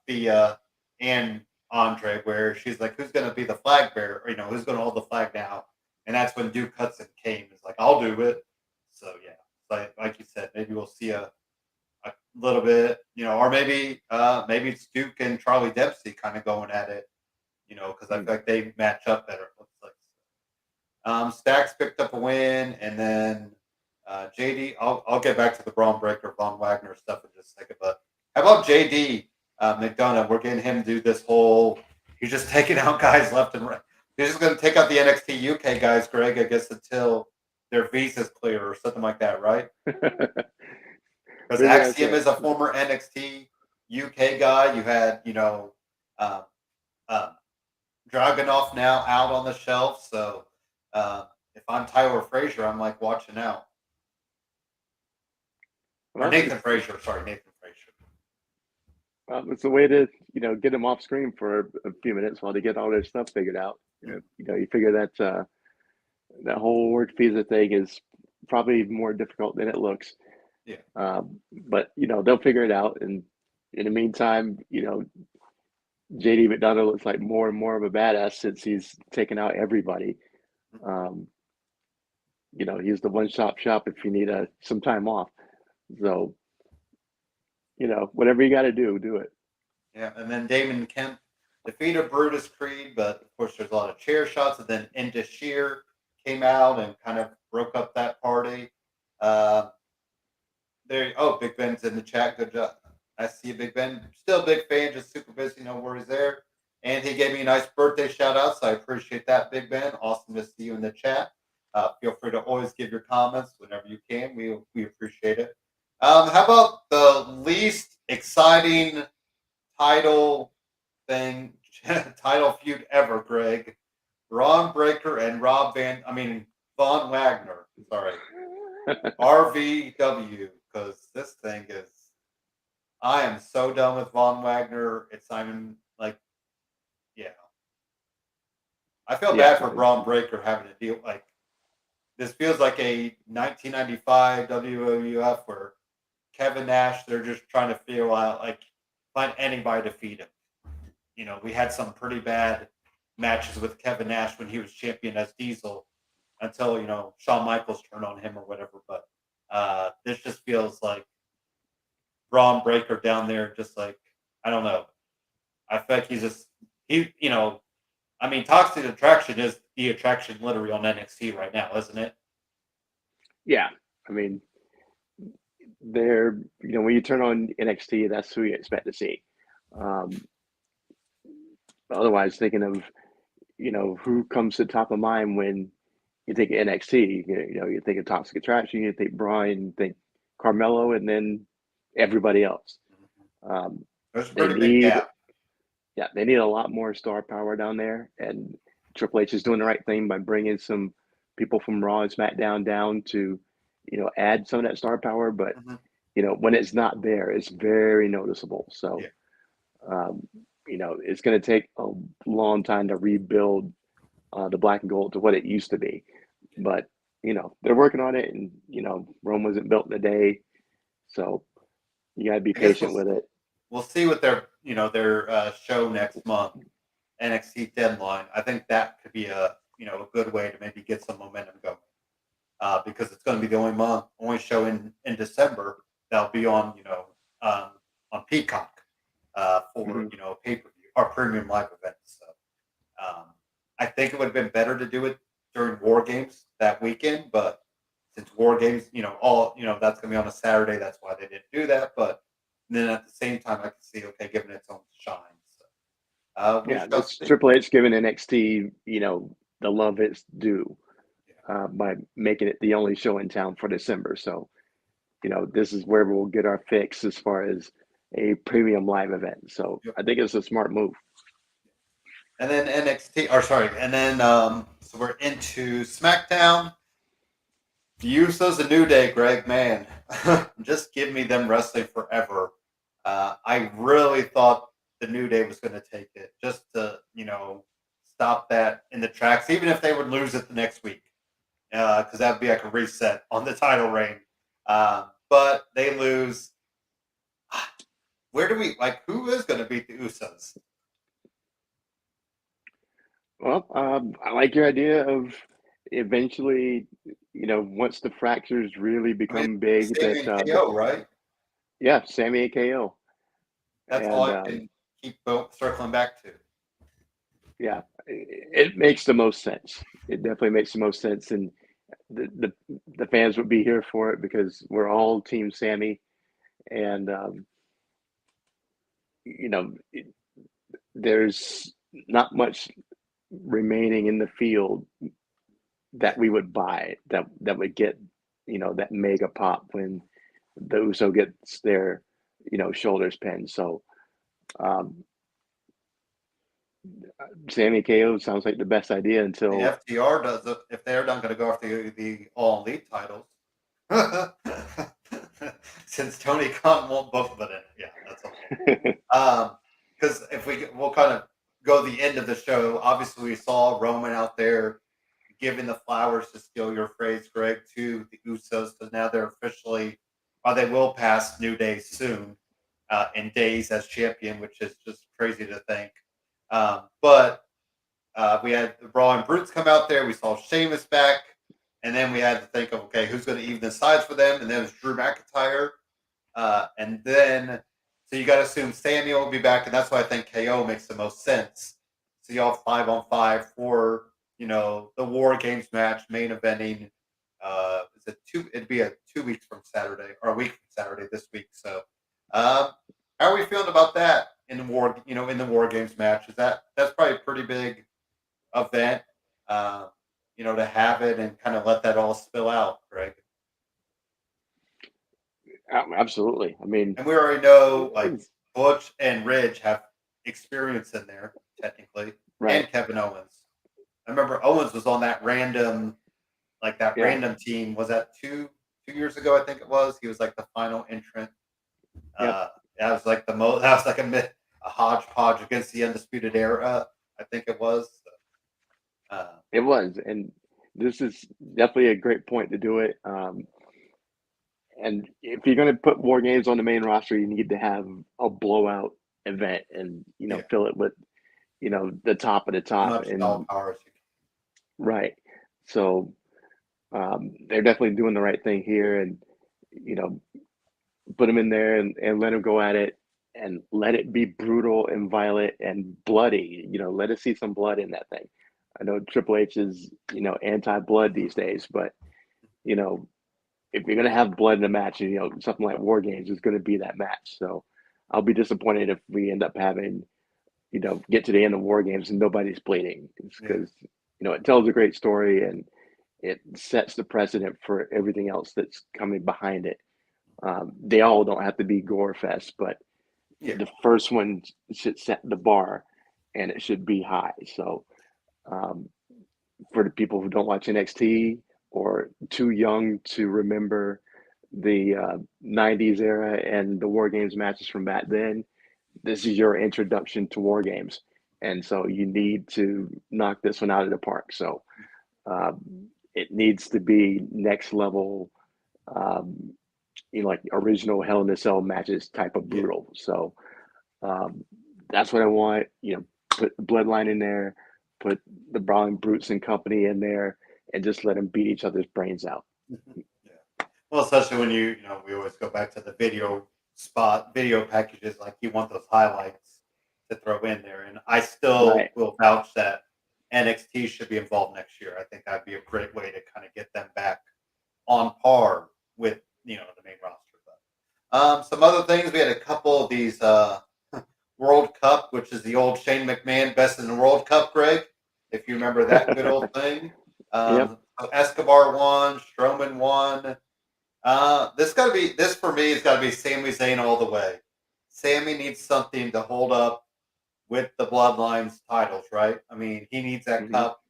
Thea and Andre where she's like, "Who's going to be the flag bearer? Or, who's going to hold the flag now?" And that's when Duke Hudson came. Is like, "I'll do it." So yeah, like you said, maybe we'll see a little bit, or maybe it's Duke and Charlie Dempsey kind of going at it, because I Hmm. feel like they match up better. It looks like. Stacks picked up a win, and then JD. I'll get back to the Braun Breaker, Von Wagner stuff in just a second. But how about JD McDonough? We're getting him to do this whole. He's just taking out guys left and right. He's just going to take out the NXT UK guys, Greg. I guess until their visas clear or something like that, right? Because Maybe that's Axiom it. is a former NXT UK guy. You had uh, uh, Dragunov now out on the shelf, so. If I'm Tyler Frazier, I'm like watching out. Or Well, Nathan Frazier, sorry, Nathan Frazier. it's a way to get them off screen for a few minutes while they get all their stuff figured out. Mm. You figure that whole work visa thing is probably more difficult than it looks. Yeah. But they'll figure it out, and in the meantime, JD McDonough looks like more and more of a badass since he's taken out everybody. Um, he's the one-stop shop if you need some time off. So whatever you got to do it. Yeah, and then Damon Kemp defeated Brutus Creed, but of course there's a lot of chair shots, and then Indus Shear came out and kind of broke up that party. Uh, Big Ben's in the chat. Good job. I see you, Big Ben. Still a big fan, just super busy, no worries there. And he gave me a nice birthday shout out, so I appreciate that, Big Ben. Awesome to see you in the chat. Feel free to always give your comments whenever you can. We appreciate it. How about the least exciting title thing, title feud ever, Greg? Ron Breaker and Von Wagner. Sorry, RVW, because this thing is. I am so done with Von Wagner. It's not even like, yeah. I feel Yeah, bad for Braun Breaker having to deal like this feels like a 1995 WWF where Kevin Nash, they're just trying to feel out like find anybody to feed him. We had some pretty bad matches with Kevin Nash when he was champion as Diesel until, Shawn Michaels turned on him or whatever. But this just feels like Braun Breaker down there, just like, I don't know. I feel like I mean, Toxic Attraction is the attraction literally on NXT right now, isn't it? yeah. I mean, they're when you turn on NXT, that's who you expect to see. Um, Otherwise, thinking of who comes to the top of mind when you think of NXT. You think of Toxic Attraction, you think Bryan, you think Carmelo, and then everybody else. Um, There's a they pretty big need gap. Yeah, they need a lot more star power down there, and Triple H is doing the right thing by bringing some people from Raw and SmackDown down to add some of that star power. But Mhm. when it's not there, it's very noticeable. So Yeah. um, it's going to take a long time to rebuild the black and gold to what it used to be. But they're working on it, and Rome wasn't built in a day, so you got to be I guess patient with it. we'll see what their show next month, NXT Deadline. I think that could be a good way to maybe get some momentum going. Because it's going to be the only show in December that'll be on um, on Peacock for Hmm. pay per view or premium live events. So I think it would have been better to do it during War Games that weekend, but since War Games, all that's going to be on a Saturday, that's why they didn't do that. But then at the same time, I can see giving it its own shine. So we Yeah, shall it's see. Triple H giving NXT, the love it's due Yeah. by making it the only show in town for December. So, this is where we'll get our fix as far as a premium live event. So Yep. I think it's a smart move. And then NXT, or sorry, and then so we're into SmackDown. The Usos, a New Day, Greg, man, just give me them wrestling forever. I really thought the New Day was going to take it just to, stop that in the tracks, even if they would lose it the next week, because that'd be like a reset on the title reign. But they lose. Where do we like? Who is going to beat the Usos? Well, I like your idea of eventually, once the fractures really I mean, become big, Sammy that and KO, right? yeah, Sammy and KO, That's all and I can keep circling back to. yeah, it makes the most sense. It definitely makes the most sense, and the the fans would be here for it because we're all Team Sammy, and you know, it, there's not much remaining in the field Yeah. that we would buy that would get that mega pop when the Uso gets their shoulders pinned. So um, Sammy KO sounds like the best idea The until FTR does it if they're not going to go after the All Elite titles. Since Tony Khan won't book, but yeah, that's a whole. Because if we'll kind of go the end of the show. Obviously, we saw Roman out there giving the flowers, to steal your phrase, Greg, to the Usos because now they're officially, or they will pass New Day soon in days as champion, which is just crazy to think. But we had the Brawling Brutes come out there. We saw Sheamus back. And then we had to think of, okay, who's going to even the sides for them? And then it was Drew McIntyre. And then, so you got to assume Samuel will be back. And that's why I think KO makes the most sense. So y'all 5-on-5 for, the War Games match, main eventing. Is it it'd be 2 weeks from Saturday, or a week from Saturday this week. So, how are we feeling about that in the War Games match? That's probably a pretty big event, uh, to have it and kind of let that all spill out, Greg. absolutely. I mean, And we already know like Butch and Ridge have experience in there technically, right? and Kevin Owens. I remember Owens was on that Yeah, random team. Was that 2 years ago? I think it was. He was like the final entrant. yep. That was like the most. That was like a hodgepodge against the Undisputed Era. I think it was. Uh, It was, and this is definitely a great point to do it. And if you're going to put war games on the main roster, you need to have a blowout event, and yeah, fill it with the top of the as top, much star and power as you right. So they're definitely doing the right thing here, and you know put them in there, and let them go at it, and let it be brutal and violent and bloody. Let us see some blood in that thing. I know Triple H is anti-blood these days, but you know if you're gonna have blood in a match, something like War Games is gonna be that match. So I'll be disappointed if we end up having get to the end of War Games and nobody's bleeding. It's can. Yeah, because it tells a great story, and it sets the precedent for everything else that's coming behind it. They all don't have to be gore fest, but yeah, the first one should set the bar, and it should be high. So um, for the people who don't watch NXT or too young to remember the 90s era and the War Games matches from back then, this is your introduction to War Games. And so you need to knock this one out of the park. So it needs to be next level, um, like original Hell in a Cell matches type of yeah. brutal. So um, that's what I want. Put the Bloodline in there, put the Brawling Brutes and company in there, and just let them beat each other's brains out. Yeah. Well, especially when we always go back to the video packages, like you want those highlights to throw in there. And I still Right. will vouch that NXT should be involved next year. I think that'd be a great way to kind of get them back on par with, the main roster. But some other things, we had a couple of these World Cup, which is the old Shane McMahon Best in the World Cup, Greg, if you remember that good old thing. Yep. So Escobar won, Strowman won. This for me has got to be Sami Zayn all the way. Sammy needs something to hold up with the Bloodlines titles, right? I mean, he needs that Hmm. cup,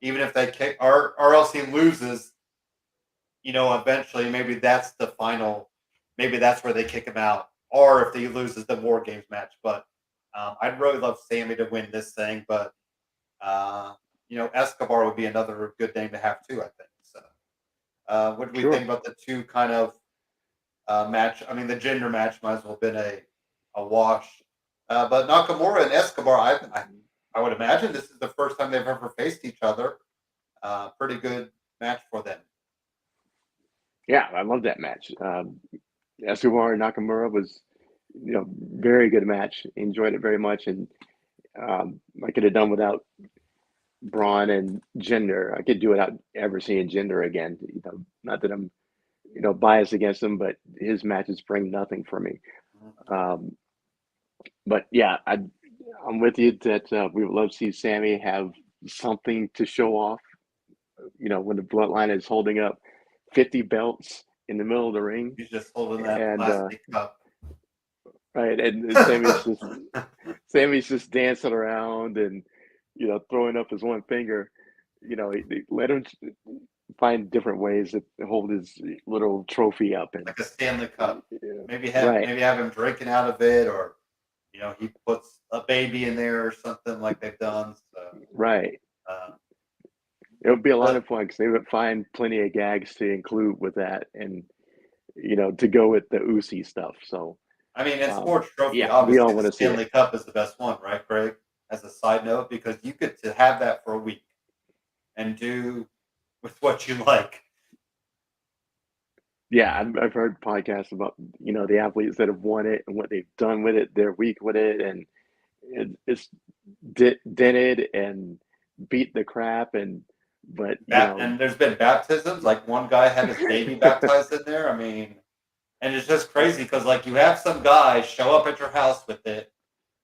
even if they kick, or else he loses. Eventually, maybe that's the final. Maybe that's where they kick him out, or if he loses the War Games match. But I'd really love Sammy to win this thing, but Escobar would be another good name to have too. I think so. What do we think Sure. about the two kind of match? I mean, the gender match might as well have been a wash. But Nakamura and Escobar, I would imagine this is the first time they've ever faced each other. Pretty good match for them. Yeah, I love that match. Escobar and Nakamura was, very good match. Enjoyed it very much, and I could have done without Braun and Jinder. I could do without ever seeing Jinder again. Not that I'm, biased against him, but his matches bring nothing for me. Mhm. Um, but yeah, I'm with you that we would love to see Sammy have something to show off. When the Bloodline is holding up 50 belts in the middle of the ring, He's just holding that and plastic cup. right, and Sammy's just dancing around and throwing up his one finger. Let him find different ways to hold his little trophy up, and Like a Stanley Cup. Maybe have right, maybe have him drinking out of it, or he puts a baby in there or something like they've done. So, right. uh, It would be a lot but of fun because they would find plenty of gags to include with that, and to go with the Uzi stuff. So, I mean, in sports trophy, yeah, we all obviously the want to see Stanley it. Cup is the best one, right, Greg? As a side note, because you get to have that for a week and do with what you like. Yeah, I've heard podcasts about the athletes that have won it and what they've done with it, their week with it, and it's dented and beat the crap, and but And there's been baptisms. Like one guy had his baby baptized in there. I mean, and it's just crazy because like you have some guy show up at your house with it,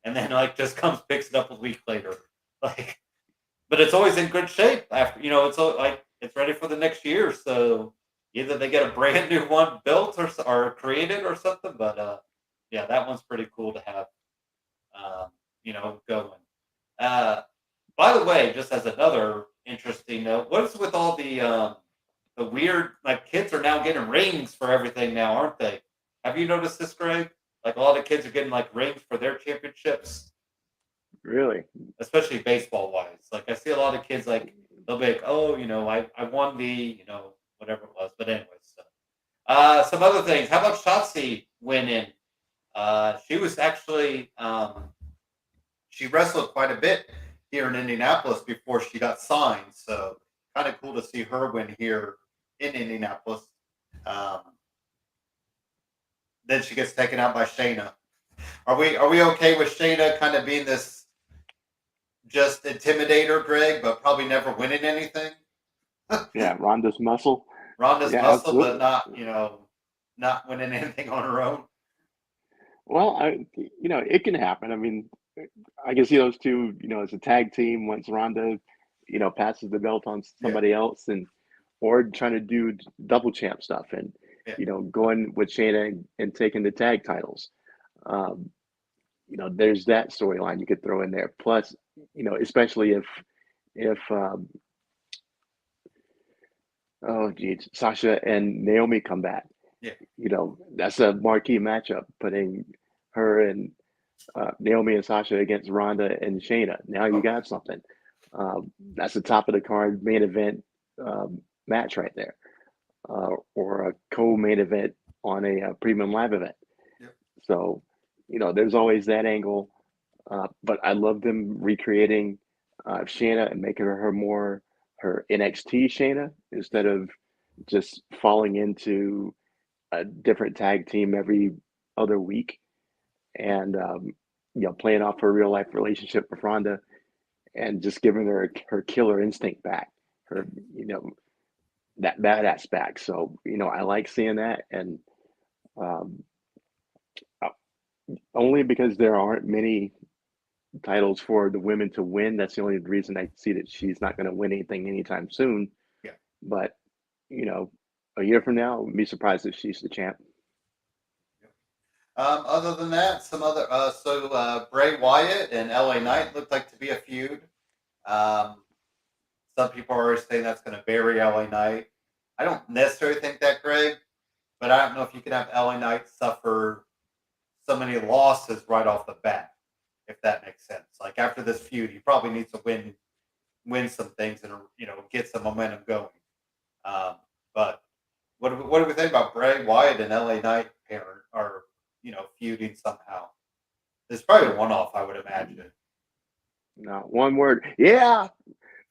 and then like just comes picks it up a week later. Like, but it's always in good shape after like it's ready for the next year. So either they get a brand new one built or created or something. But yeah, that one's pretty cool to have. Going. Uh, by the way, just as another interesting note, what's with all the weird like kids are now getting rings for everything now, aren't they? Have you noticed this, Greg? Like a lot of kids are getting like rings for their championships. Really? especially baseball wise. Like I see a lot of kids like they'll be like, oh, I won the, whatever it was. But anyways, so. Some other things. How about Shotzi winning? She was actually she wrestled quite a bit here in Indianapolis before she got signed. So kind of cool to see her win here in Indianapolis. Um, then she gets taken out by Shayna. Are we okay with Shayna kind of being this just intimidator, Greg, but probably never winning anything? Yeah, Ronda's muscle. Ronda's Yeah, muscle, but absolutely. not winning anything on her own. Well, it can happen. I mean, I can see those two, as a tag team once Ronda, passes the belt on Yeah, somebody else or trying to do double champ stuff and, yeah, going with Shayna and taking the tag titles. Um, there's that storyline you could throw in there. Plus, especially if oh geez, Sasha and Naomi come back, yeah. that's a marquee matchup, putting her and Naomi and Sasha against Ronda and Shayna. Now you Oh, got something. That's the top of the card main event match right there, or a co-main event on a premium live event. yeah. So, there's always that angle. But I love them recreating Shayna and making her more her NXT Shayna instead of just falling into a different tag team every other week and playing off her real life relationship with Ronda and just giving her killer instinct back, Yeah. her that badass back. So I like seeing that, and um, uh, only because there aren't many titles for the women to win. That's the only reason I see that she's not going to win anything anytime soon. Yeah. But you know, a year from now, I wouldn't be surprised if she's the champ. Other than that, some other Bray Wyatt and LA Knight looked like to be a feud. Um, some people are saying that's going to bury LA Knight. I don't necessarily think that, Greg, but I don't know if you can have LA Knight suffer so many losses right off the bat, if that makes sense. Like after this feud, he probably needs to win some things and get some momentum going. Um, but what do we think about Bray Wyatt and LA Knight parent are feuding somehow? It's probably a one off, I would imagine. Not one word. Yeah,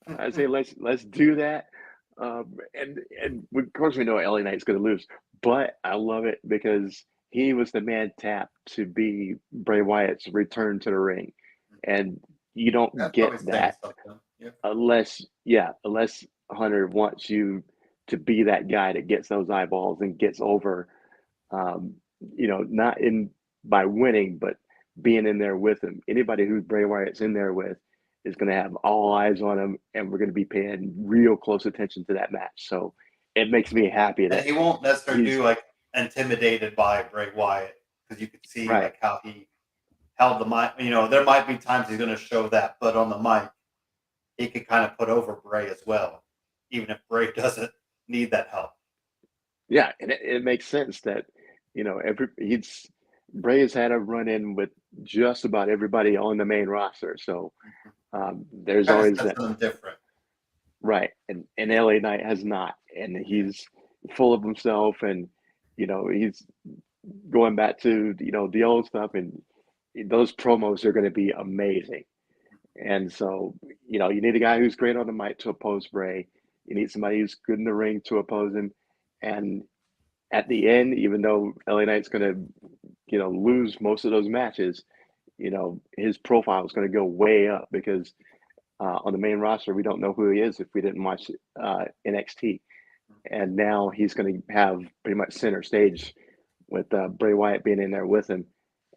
I say let's do that. And of course we know LA Knight's going to lose, but I love it because he was the man tapped to be Bray Wyatt's return to the ring, and you don't That's get probably saying that something. Yeah. unless Hunter wants you to be that guy that gets those eyeballs and gets over, um, not in by winning, but being in there with him. Anybody who Bray Wyatt's in there with is going to have all eyes on him, and we're going to be paying real close attention to that match. So it makes me happy And that he won't necessarily he's do like intimidated by Bray Wyatt because you could see right. like how he held the mic. There might be times he's going to show that, but on the mic, he could kind of put over Bray as well, even if Bray doesn't need that help. Yeah, and it makes sense that every he's Bray has had a run in with just about everybody on the main roster. So Mhm. there's Kind of always sets that. them different. Right, and LA Knight has not, and Yeah. he's full of himself, and he's going back to the old stuff, and those promos are going to be amazing. And so you need a guy who's great on the mic to oppose Bray. You need somebody who's good in the ring to oppose him, and at the end, even though LA Knight's going to lose most of those matches, his profile is going to go way up because on the main roster, we don't know who he is if we didn't watch NXT. And now he's going to have pretty much center stage with Bray Wyatt being in there with him.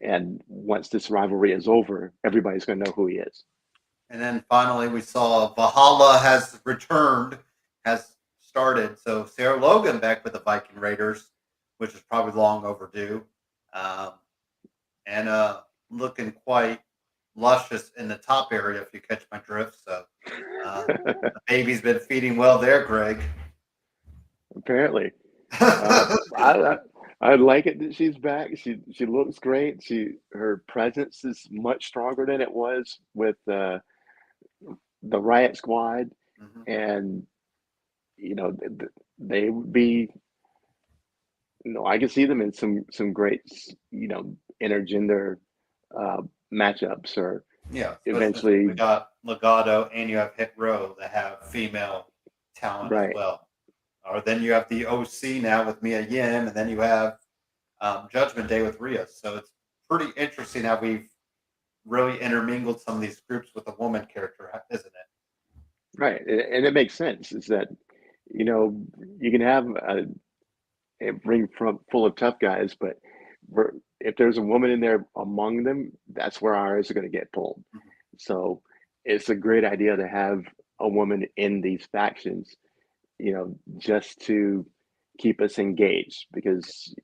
And once this rivalry is over, everybody's going to know who he is. And then finally, we saw Valhalla has returned, has started. So Sarah Logan back with the Viking Raiders, which is probably long overdue, um, and looking quite luscious in the top area, if you catch my drift. So the baby's been feeding well there, Greg. Apparently. Uh, I, I like it that she's back. She looks great. Her presence is much stronger than it was with the Riot Squad, Hmm. and they would be. I can see them in some great intergender uh, matchups, or Yeah, especially since we eventually, got Legato and you have Hit Row that have female talent as right. well. Or then you have the OC now with Mia Yim, and then you have Judgment Day with Rhea. So it's pretty interesting how we've really intermingled some of these groups with a woman character, isn't it? Right, and it makes sense. Is that you know you can have a ring from full of tough guys, but if there's a woman in there among them, that's where our eyes are going to get pulled. Mhm. So it's a great idea to have a woman in these factions, just to keep us engaged, because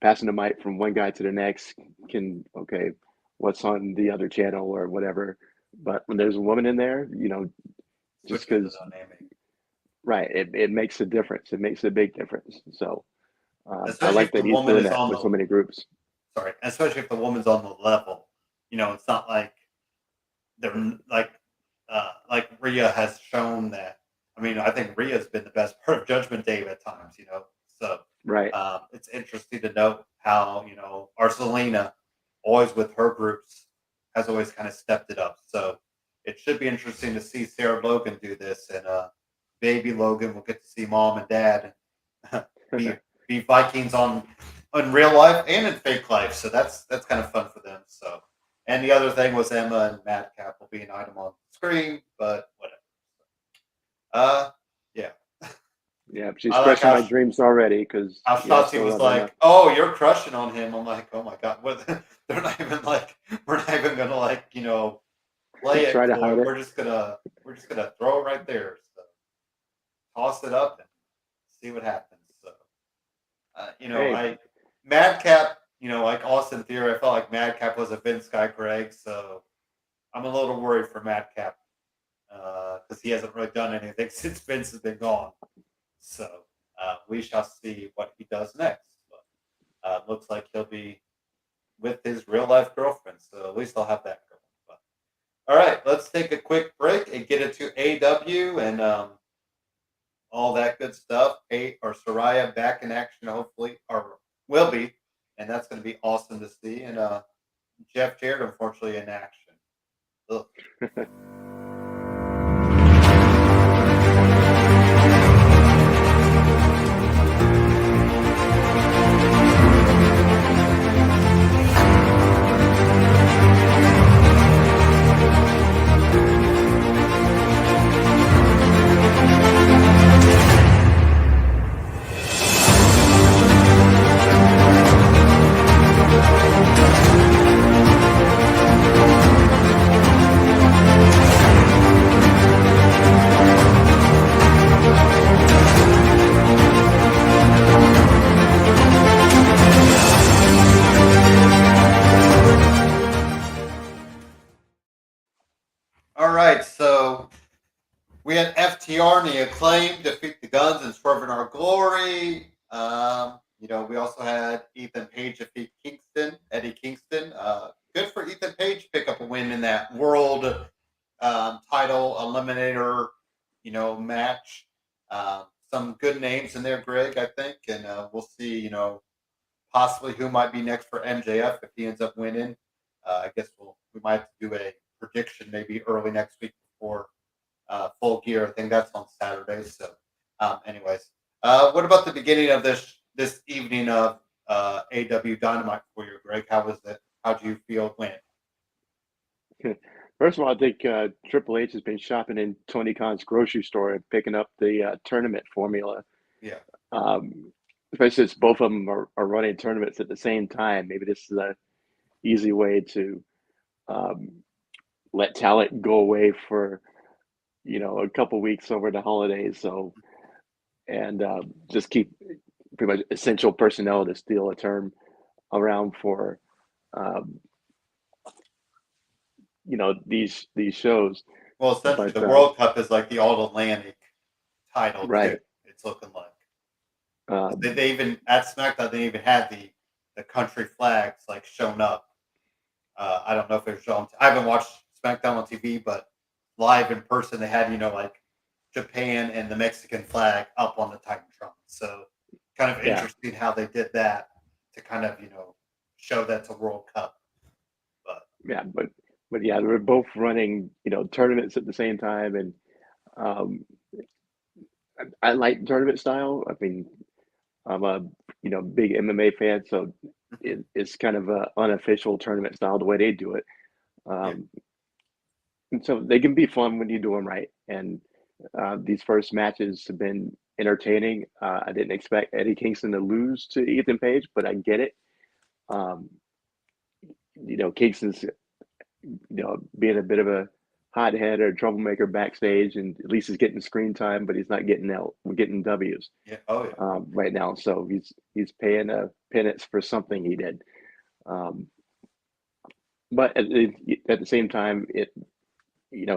passing the mic from one guy to the next can, okay, what's on the other channel or whatever. But when there's a woman in there, just Switches the because, dynamic. right, it makes a difference. It makes a big difference. So I Especially like if the that he's woman doing is that on with so the many groups. sorry, especially if the woman's on the level. It's not like they're like Rhea has shown that. I mean, I think Rhea's been the best part of Judgment Day at times. So Right. it's interesting to note how Arcelina, always with her groups, has always kind of stepped it up. So it should be interesting to see Sarah Logan do this, and baby Logan will get to see mom and dad be be Vikings on in real life and in fake life. So that's kind of fun for them. So, and the other thing was Emma and Madcap will be an item on the screen, but whatever. Uh, yeah, Yeah, she's I like crushing my dreams already because, how yeah, I Shotzi still was love Emma. like, "Oh, you're crushing on him." I'm like, "Oh my god, what?" They're not even like, we're not even gonna play Try it to hide coy. it. We're just gonna throw it right there. So toss it up and see what happens. So Hey, I Madcap, like Austin Theory, I felt like Madcap was a Vince Guy Greg, so I'm a little worried for Madcap because he hasn't really done anything since Vince has been gone. So we shall see what he does next. But looks like he'll be with his real life girlfriend, so at least I'll have that going. But all right, let's take a quick break and get into AW and all that good stuff. Soraya back in action, hopefully, or will be, and that's going to be awesome to see. And Jeff Jarrett, unfortunately, in action. Ugh. All right, so we had FTR and the Acclaim defeat the Guns and Swerve in Our Glory. We also had Ethan Page defeat Kingston, Eddie Kingston. Good for Ethan Page to pick up a win in that world title eliminator, match. Some good names in there, Greg, I think, and we'll see, possibly who might be next for MJF if he ends up winning. I guess we might have to do a prediction maybe early next week before Full Gear. I think that's on Saturday. So, anyways, what about the beginning of this evening of AW Dynamite for you, Greg? How was it? How do you feel it went? first of all, I think Triple H has been shopping in Tony Khan's grocery store and picking up the tournament formula. Yeah, Especially since both of them are running tournaments at the same time. Maybe this is a easy way to um, let talent go away for a couple weeks over the holidays. So, and just keep pretty much essential personnel, to steal a term, around for um, these shows. well, essentially, But the World Cup is like the All Atlantic title too. right, It's looking like. They even at SmackDown they even had the country flags like shown up. I don't know if it was shown. I haven't watched SmackDown on TV, but live in person they had like Japan and the Mexican flag up on the Titantron. So kind of yeah, interesting how they did that to kind of show that's a World Cup. But yeah, but yeah, they were both running, tournaments at the same time, and um, I like tournament style. I mean, I'm a big MMA fan, so it's kind of a unofficial tournament style the way they do it. yeah, Um, and so they can be fun when you do them right. And these first matches have been entertaining. I didn't expect Eddie Kingston to lose to Ethan Page, but I get it. Um, Kingston's being a bit of a hothead or troublemaker backstage, and at least he's getting screen time, but he's not getting out. We're getting W's yeah. Oh yeah. right now, so he's paying a penance for something he did. Um, but at the same time, it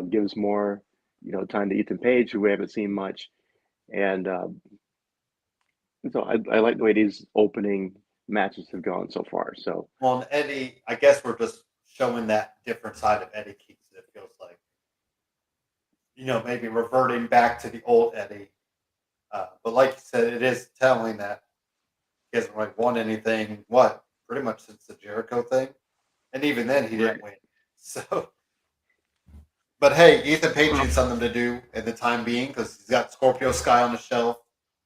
gives more time to Ethan Page, who we haven't seen much, and so I like the way these opening matches have gone so far. So Well, and Eddie, I guess we're just showing that different side of Eddie Kingston. It feels like maybe reverting back to the old Eddie. But like you said, it is telling that he hasn't really won anything. What pretty much since the Jericho thing, and even then he right. didn't win. So, but hey, Ethan Page needs something to do at the time being because he's got Scorpio Sky on the shelf.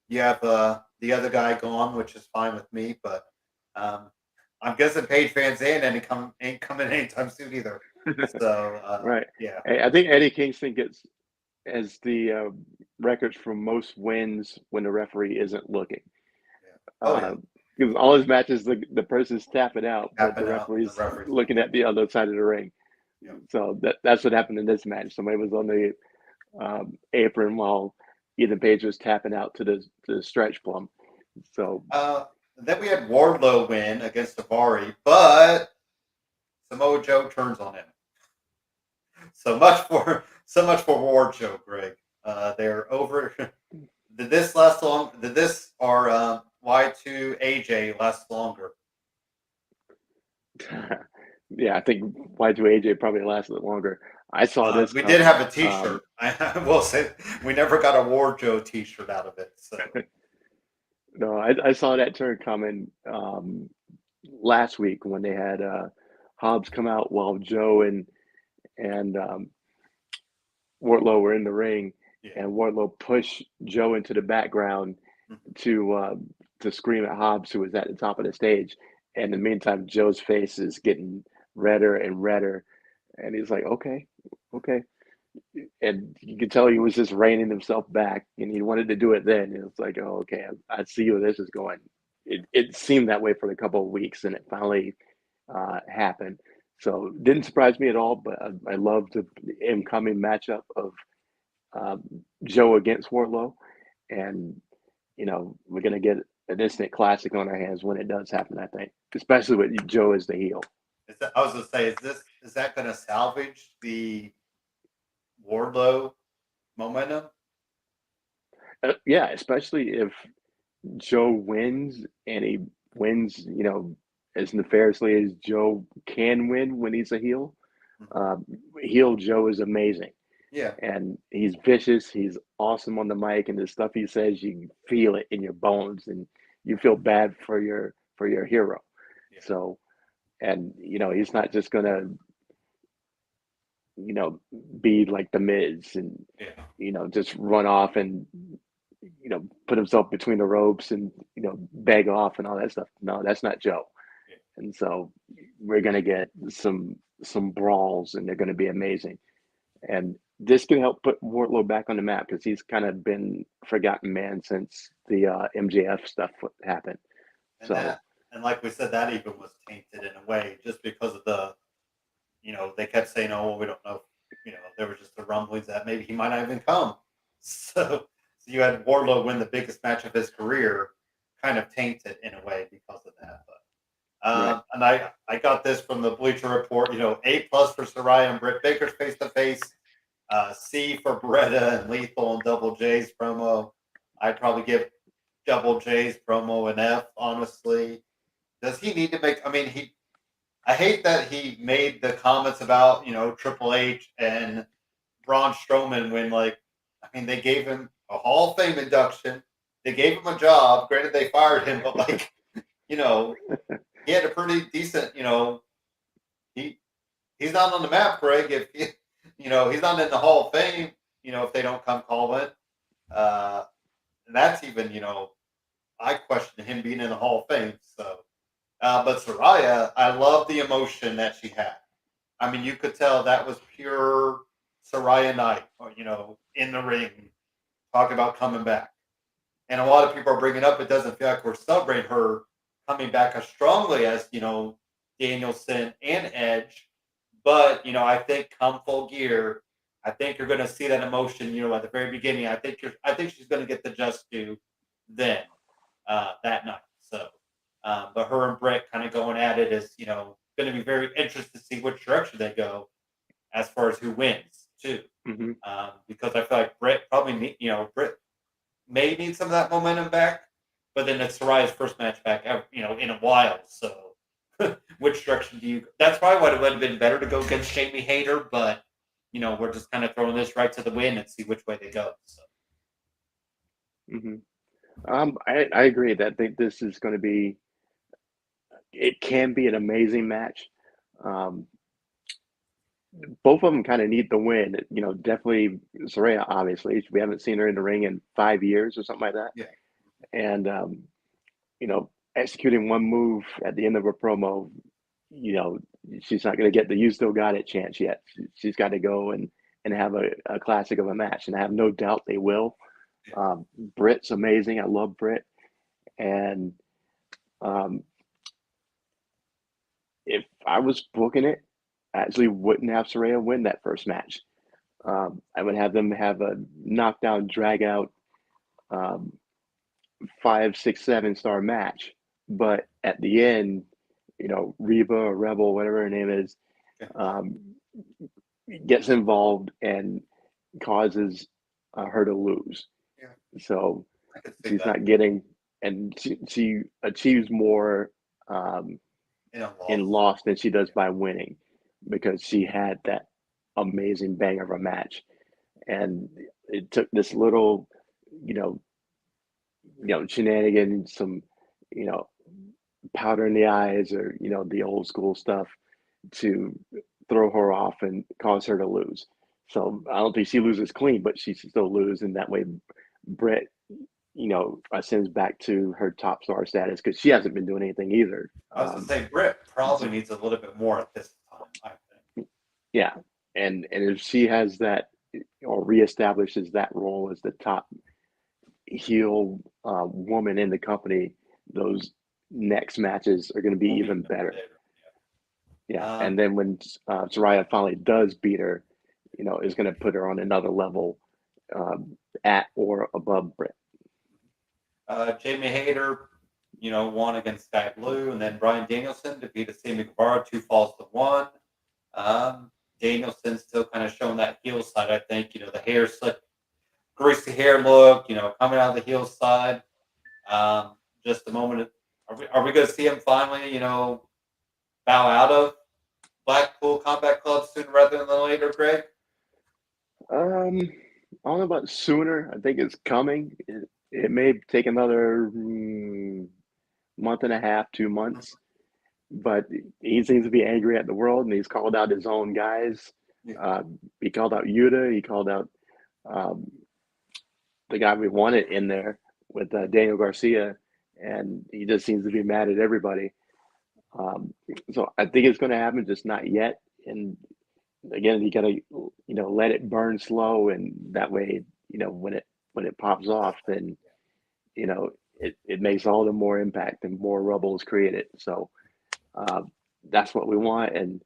You have the other guy gone, which is fine with me. But um, I'm guessing Page fans ain't coming anytime soon either. So Right. yeah, I think Eddie Kingston gets as the records for most wins when the referee isn't looking. yeah. Oh yeah, Uh, because all his matches, the person's tapping out, but the tapping out and the referee's referee's looking looking. at the other side of the ring. Yeah. So that's what happened in this match. Somebody was on the apron while Ethan Page was tapping out to the stretch plum. So Then we had Wardlow win against Avari, but Samoa Joe turns on him. So much for Ward Joe, Greg. They're over. Did this last long? Did this or Y2 AJ last longer? yeah, I think Y2AJ probably lasted longer. I saw this We did coming. have a T-shirt. I will say we never got a Ward Joe T-shirt out of it. So No, I saw that turn coming last week when they had Hobbs come out while Joe and Wardlow were in the ring, yeah. and Wardlow pushed Joe into the background Mhm. to scream at Hobbs, who was at the top of the stage. And in the meantime, Joe's face is getting redder and redder, and he's like, "Okay, okay." And you could tell he was just reining himself back, and he wanted to do it then. And it's like, "Oh, okay, I see where this is going." It seemed that way for a couple of weeks, and it finally happened. So didn't surprise me at all. But I loved the incoming matchup of um, Joe against Wardlow, and we're gonna get an instant classic on our hands when it does happen. I think, especially with Joe as the heel. I was gonna say, is that going to salvage the Wardlow momentum? Yeah, especially if Joe wins and he wins, as nefariously as Joe can win when he's a heel. Mhm. Uh, heel Joe is amazing, Yeah, and he's vicious. He's awesome on the mic, and the stuff he says, you feel it in your bones, and you feel bad for your hero. yeah, So, and he's not just gonna, you know, be like the Miz and yeah. just run off and put himself between the ropes and beg off and all that stuff. No, that's not Joe. Yeah. And so we're gonna get some brawls, and they're gonna be amazing. And this can help put Wardlow back on the map because he's kind of been forgotten man since the MJF stuff happened. And So like we said, that even was tainted in a way just because of they kept saying, "Oh, well, we don't know." There was just the rumblings that maybe he might not even come. So you had Wardlow win the biggest match of his career, kind of tainted in a way because of that. But right, and I got this from the Bleacher Report. A+ for Saraya and Britt Baker's face to face. C for Beretta and Lethal and Double J's promo. I'd probably give Double J's promo and F. Honestly, does he need to make? I mean, he. I hate that he made the comments about Triple H and Braun Strowman when I mean they gave him a Hall of Fame induction. They gave him a job. Granted, they fired him, but you know he had a pretty decent. He he's not on the map, Greg. If he's not in the Hall of Fame. If they don't come calling, uh, and that's even I question him being in the Hall of Fame. So, but Soraya, I love the emotion that she had. I mean, you could tell that was pure Soraya Knight, in the ring, talking about coming back. And a lot of people are bringing up it doesn't feel like we're celebrating her coming back as strongly as, Danielson and Edge. But, I think come full gear, I think you're going to see that emotion, at the very beginning. I think she's going to get the just due then that night. So, but her and Britt kind of going at it is, going to be very interesting to see which direction they go as far as who wins too. Hmm. Because I feel like Britt probably Britt may need some of that momentum back, but then it's Soraya's first match back, in a while. So, which direction do you? That's probably what it would have been better to go against Jamie Hayter, but we're just kind of throwing this right to the wind and see which way they go. So. Hmm. I agree that I think this is going to be. It can be an amazing match. Um, both of them kind of need the win. Definitely Soraya. Obviously, we haven't seen her in the ring in 5 years or something like that. Yeah. And executing one move at the end of a promo, she's not going to get the "you still got it" chance yet. She's got to go and have a classic of a match, and I have no doubt they will. Britt's amazing. I love Britt, and um, if I was booking it, I actually wouldn't have Soraya win that first match. I would have them have a knockdown, drag out, um, 5, 6, 7 star match. But at the end, Reba or Rebel, whatever her name is, Yeah. um, gets involved and causes her to lose. Yeah. So I could see she's that not getting, and she achieves more um, in a in loss. loss than she does by winning because she had that amazing bang of a match. And it took this little, you know, shenanigans, some, you know, powder in the eyes or, the old school stuff to throw her off and cause her to lose. So I don't think she loses clean, but she should still lose. And that way, Brett, ascends back to her top star status because she hasn't been doing anything either. I was gonna say Britt probably needs a little bit more at this time. I think. Yeah. And if she has that or reestablishes that role as the top heel woman in the company, those next matches are going to be Will be even even better. better. Yeah, Yeah. and then when Soraya finally does beat her, is going to put her on another level, at or above Britt. Jamie Hayter, won against Sky Blue, and then Brian Danielson defeated Sammy Guevara 2 falls to 1. Um, Danielson still kind of showing that heel side. I think the hair slick, greasy hair look. Coming out of the heel side. Just a moment. Are we going to see him finally? Bow out of Blackpool Combat Club sooner rather than later, Greg? Um, I don't know about sooner. I think it's coming. It may take another month and a half, 2 months, but he seems to be angry at the world, and he's called out his own guys. Yeah. He called out Yuta. He called out um, the guy we wanted in there with Daniel Garcia, and he just seems to be mad at everybody. So I think it's going to happen, just not yet. And again, you got to let it burn slow, and that way, when it pops off, then it makes all the more impact and more rubble is created. So uh, that's what we want, and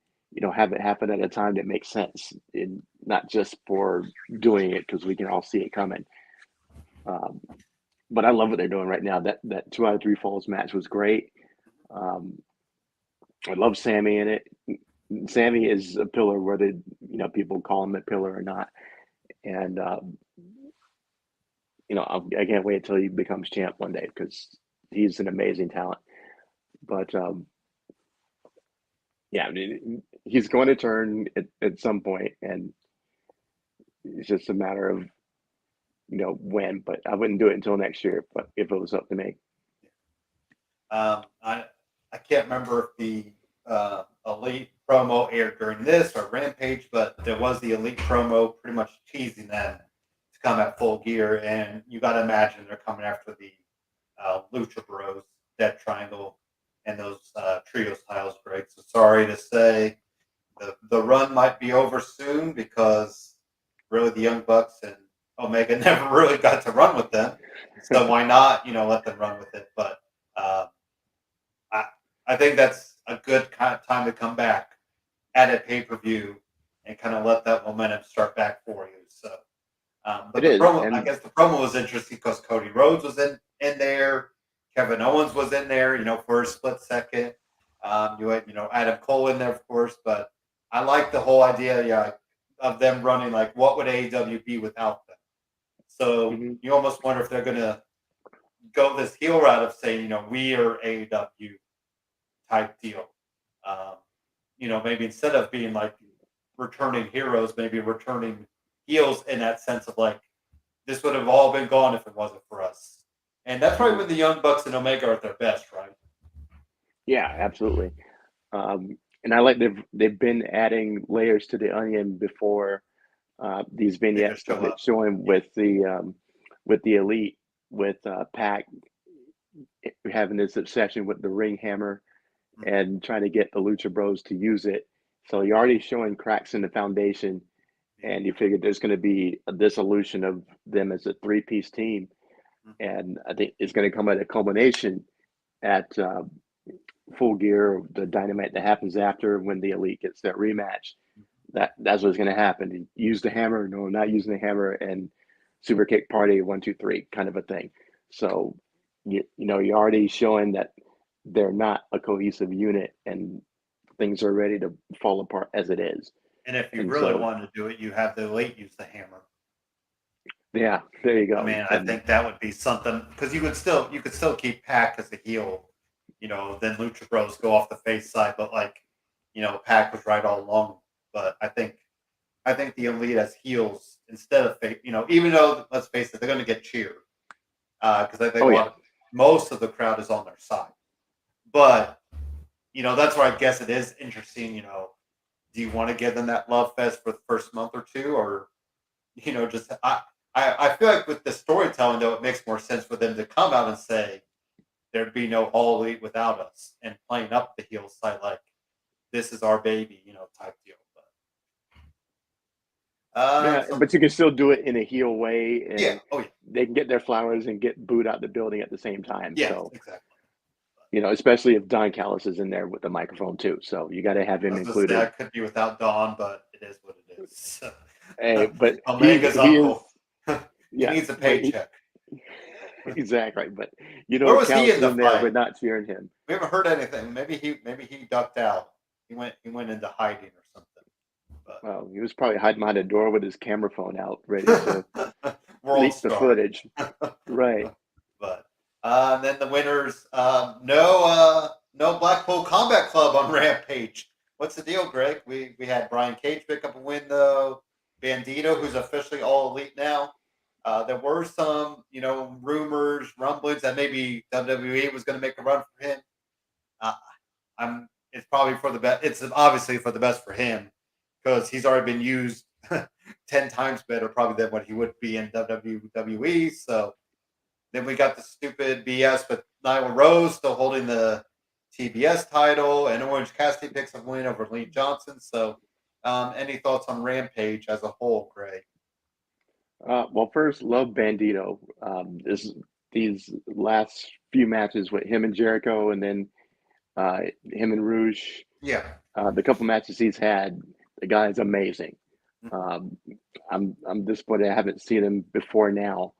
have it happen at a time that makes sense, and not just for doing it because we can all see it coming. Um, but I love what they're doing right now. That 2 out of 3 falls match was great. Um, I love Sammy in it. Sammy is a pillar, whether people call him a pillar or not, and I can't wait until he becomes champ one day because he's an amazing talent. But yeah, I mean, he's going to turn at some point, and it's just a matter of when. But I wouldn't do it until next year. But if it was up to me, I can't remember if the Elite promo aired during this or Rampage, but there was the Elite promo pretty much teasing them to come at Full Gear, and you got to imagine they're coming after the Lucha Bros, Death Triangle, and those trios titles, Greg. So sorry to say, the run might be over soon because really the Young Bucks and Omega never really got to run with them. So why not, let them run with it? But uh, I, I think that's a good kind of time to come back at a pay per view and kind of let that momentum start back for you. So, but it the is, promo, I and guess the promo was interesting because Cody Rhodes was in there, Kevin Owens was in there, for a split second. You had Adam Cole in there, of course, but I like the whole idea, yeah, of them running like what would AEW be without them. So mhm, you almost wonder if they're gonna go this heel route of saying, we are AEW type deal. Um, maybe instead of being like returning heroes, maybe returning heels in that sense of like this would have all been gone if it wasn't for us. And that's right mhm. when the Young Bucks and Omega are at their best, right? Yeah, absolutely. And I like they've been adding layers to the onion before these They vignettes just show started up. showing Yeah. with the elite with Pac having this obsession with the ring hammer Mhm. and trying to get the Lucha Bros to use it. So you're already showing cracks in the foundation, Yeah. and you figure there's going to be a dissolution of them as a three-piece team, Mhm. and I think it's going to come at a culmination at Full Gear, the Dynamite that happens after when the Elite gets that rematch. That's what's going to happen. Use the hammer, no, not using the hammer, and super kick party 1, 2, 3 kind of a thing. So you're already showing that they're not a cohesive unit, and things are ready to fall apart as it is. And if you And really so wanted to do it, you have the Elite use the hammer. yeah, there you I go. mean, I And think that would be something because you could still keep Pac as a heel, then Lucha Bros go off the face side, but like, Pac was right all along. But I think the Elite as heels instead of face, even though let's face it, they're going to get cheered because I think oh yeah, most of the crowd is on their side. But that's where I guess it is interesting. Do you want to give them that love fest for the first month or two, or just I feel like with the storytelling though, it makes more sense for them to come out and say there'd be no All Elite without us, and playing up the heel side like this is our baby, type deal. But yeah, so but you can still do it in a heel way, yeah, and oh yeah, they can get their flowers and get booed out the building at the same time. yes, So exactly. especially if Don Callis is in there with the microphone too. So you got to have I him was gonna say I included. could be without Dawn, but it is what it is. Hey, but Omega's he is, uncle. He yeah, needs a but paycheck. exactly. But Where was he Callis in is the in there. fight? We're not cheering him. We haven't heard anything. Maybe he ducked out. He went into hiding or something. Well, he was probably hiding behind a door with his camera phone out, ready to But World leak the Star. footage. Right. But and then the winners, no Blackpool Combat Club on Rampage. What's the deal, Greg? We had Brian Cage pick up a win though. Bandito, who's officially all elite now. There were some, rumors, rumblings that maybe WWE was going to make a run for him. Uh, It's probably for the best. It's obviously for the best for him because he's already been used 10 times better, probably than what he would be in WWE. So then we got the stupid BS with Nyla Rose still holding the TBS title, and Orange Cassidy picks up a win over Lee Johnson. So, any thoughts on Rampage as a whole, Greg? Well, first, love Bandito. These last few matches with him and Jericho, and then him and Rouge. Yeah. The couple matches he's had, the guy is amazing. Mhm. Um, I'm disappointed I haven't seen him before now.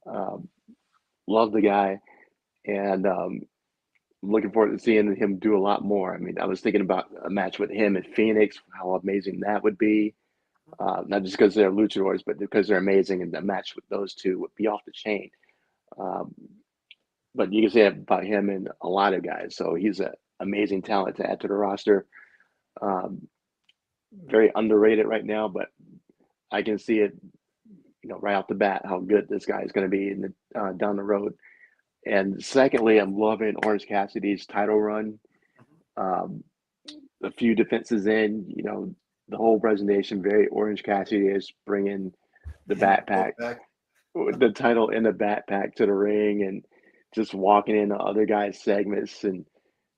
Um, love the guy, and I'm looking forward to seeing him do a lot more. I mean, I was thinking about a match with him in Phoenix, how amazing that would be. Not just because they're luchadors, but because they're amazing, and the match with those two would be off the chain. Um, but you can say about him and a lot of guys. So he's an amazing talent to add to the roster. Um, Very underrated right now, but I can see it, right off the bat how good this guy is going to be down the road. And secondly, I'm loving Orange Cassidy's title run. Um, a few defenses in, the whole presentation very Orange Cassidy is bringing the In the backpack, book bag. the title in the backpack to the ring, and just walking into other guys' segments, and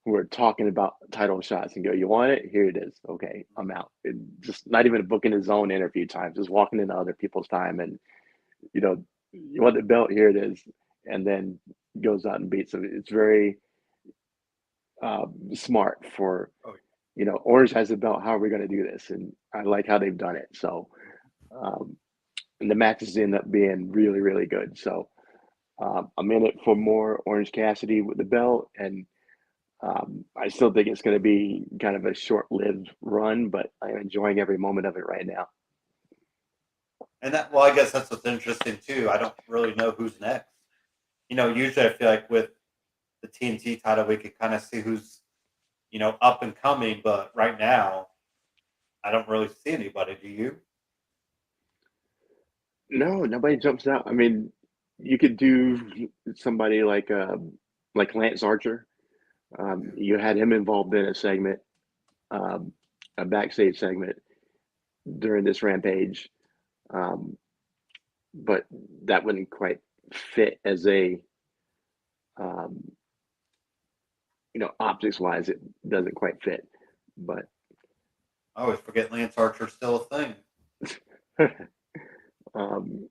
we're talking about title shots and go, you want it? Here it is. Okay, I'm out. And just not even booking his own interview time, just walking into other people's time, and you want the belt? Here it is, and then goes out and beats him. It's very smart for Oh, Orange has the belt. How are we going to do this? And I like how they've done it. So, um, and the matches end up being really, really good. So I'm in it for more Orange Cassidy with the belt, and I still think it's going to be kind of a short-lived run, but I'm enjoying every moment of it right now. and well, I guess that's what's interesting too. I don't really know who's next. Usually I feel like with the TNT title, we could kind of see who's, up and coming, but right now, I don't really see anybody. Do you? No, nobody jumps out. I mean, you could do somebody like Lance Archer. Yeah. You had him involved in a segment, um, a backstage segment during this rampage, um, but that wouldn't quite fit as um, optics wise, it doesn't quite fit. But I always forget Lance Archer's still a thing. um,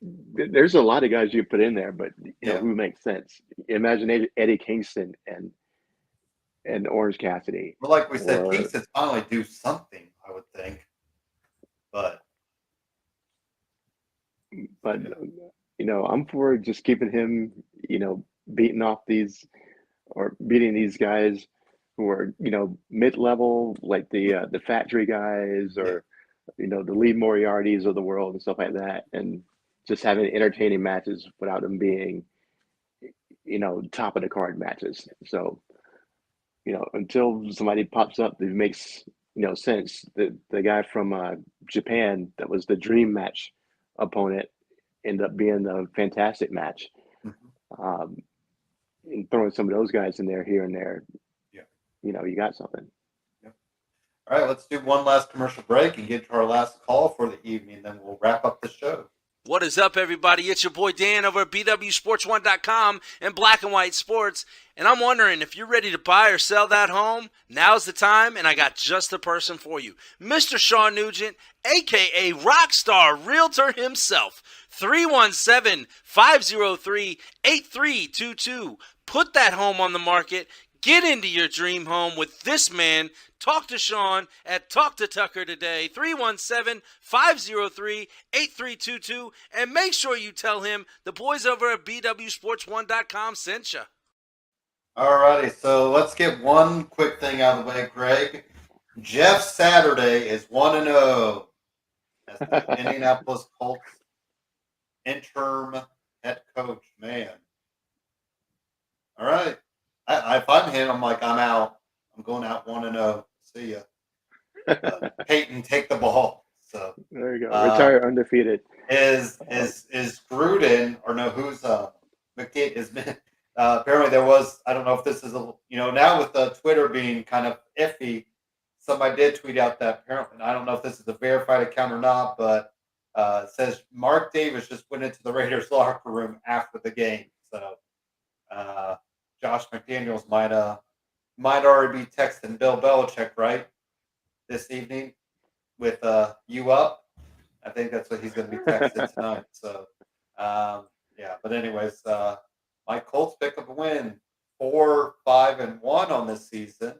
there's a lot of guys you put in there, but Yeah. who makes sense? Imagine Eddie Kingston and Orange Cassidy, But like we said, or Kingston finally do something, I would think. But but yeah, I'm for just keeping him, beating off these or beating these guys who are mid-level, like the factory guys, yeah. or the Lee Moriartys of the world and stuff like that, and just having entertaining matches without them being top of the card matches. So until somebody pops up that makes sense. The guy from Japan that was the dream match opponent ended up being a fantastic match. Mhm. Um, and throwing some of those guys in there here and there, Yeah. you got something. Yeah. All right, let's do one last commercial break and get to our last call for the evening. Then we'll wrap up the show. What is up, everybody? It's your boy Dan over at BWSPORTS1.com and Black and White Sports. And I'm wondering if you're ready to buy or sell that home, now's the time, and I got just the person for you. Mr. Sean Nugent, a.k.a. Rockstar Realtor himself. 317-503-8322. Put that home on the market. Get into your dream home with this man. Talk to Sean at Talk to Tucker today, 317-503-8322, and make sure you tell him the boys over at BWSports1.com sent you. All righty, so let's get one quick thing out of the way, Greg. Jeff Saturday is 1-0 as the Indianapolis Colts interim head coach. Man. All right. If I'm him, I'm like, I'm out. I'm going out 1-0. See ya. Peyton, take the ball. So There you go. Retire undefeated. is Gruden, or no, who's McDade is apparently there was, I don't know if this is now with the Twitter being kind of iffy, somebody did tweet out that apparently, I don't know if this is a verified account or not, but it says Mark Davis just went into the Raiders locker room after the game. So Josh McDaniels might already be texting Bill Belichick, right? This evening with you up. I think that's what he's going to be texting tonight. So, yeah. But anyways, my Colts pick up a win, 4-5-1 on this season.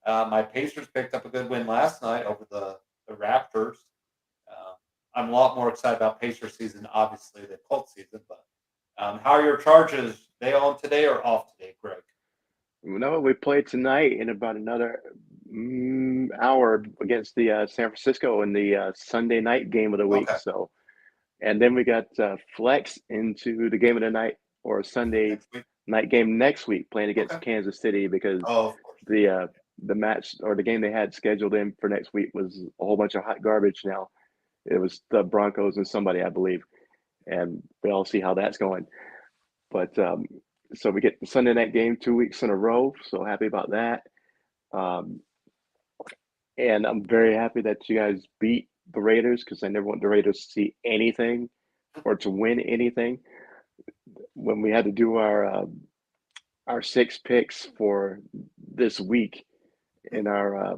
My Pacers picked up a good win last night over the Raptors. I'm a lot more excited about Pacers season, obviously, than Colts season. But how are your Chargers? They on today or off today, Greg? No, we play tonight in about another hour against the San Francisco in the Sunday night game of the week. Okay. So, and then we got flex into the game of the night or Sunday Next week. night game next week playing against Okay. Kansas City because Oh, of course. the match or the game they had scheduled in for next week was a whole bunch of hot garbage now. It was the Broncos and somebody, I believe, and we all see how that's going. But so we get the Sunday night game 2 weeks in a row. So happy about that. Um, and I'm very happy that you guys beat the Raiders because I never want the Raiders to see anything or to win anything. When we had to do our 6 picks for this week in our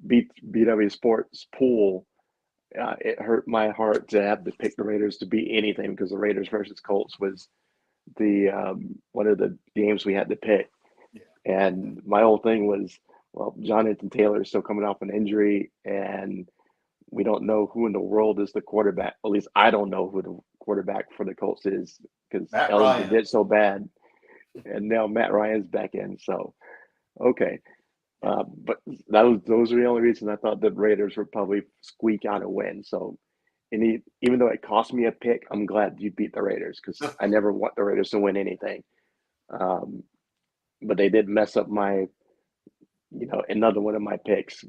BW Sports pool, it hurt my heart to have to pick the Raiders to beat anything because the Raiders versus Colts was the one of the games we had to pick. Yeah. And my whole thing was, well, Jonathan Taylor is still coming off an injury, and we don't know who in the world is the quarterback. At least I don't know who the quarterback for the Colts is because Matt Ellinger Ryan. did so bad, and now Matt Ryan's back in. So, okay. But those are the only reasons I thought the Raiders would probably squeak out a win. So, even though it cost me a pick, I'm glad you beat the Raiders because I never want the Raiders to win anything. But they did mess up my, another one of my picks.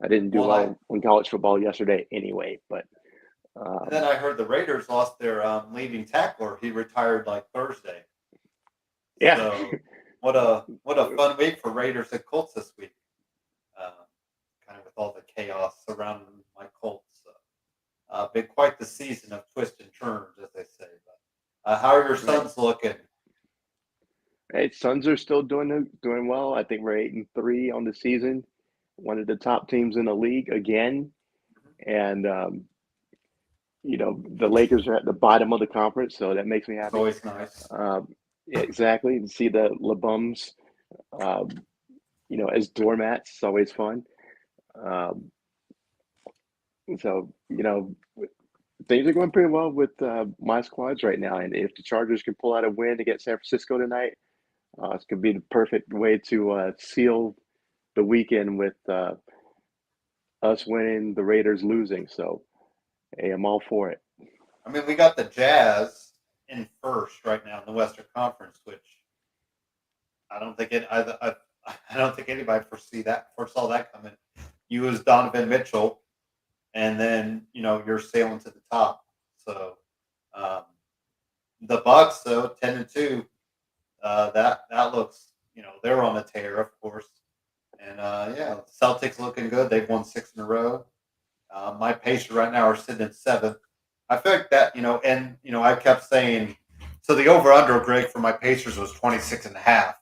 I didn't do well in college football yesterday anyway. But and then I heard the Raiders lost their leading tackler. He retired like Thursday. Yeah. So what a fun week for Raiders and Colts this week. Kind of with all the chaos surrounding my Colts. Been quite the season of twists and turns, as they say. But how are your Suns looking? Hey, Suns are still doing well. I think we're 8-3 on the season. One of the top teams in the league again, and the Lakers are at the bottom of the conference, so that makes me happy. It's always nice. Exactly, and see the LeBums, as doormats. It's always fun. So things are going pretty well with my squads right now, and if the Chargers can pull out a win against San Francisco tonight, it's going to be the perfect way to seal the weekend with us winning, the Raiders losing. So, hey, I'm all for it. I mean, we got the Jazz in first right now in the Western Conference, which I don't think I don't think anybody foresaw that coming. You as Donovan Mitchell, and then you're sailing to the top. So the Bucks, though, 10-2, that looks they're on a tear, of course. And Celtics looking good. They've won 6 in a row. My Pacers right now are sitting at 7th. I feel like that, I kept saying, so the over-under, Greg, for my Pacers was 26.5,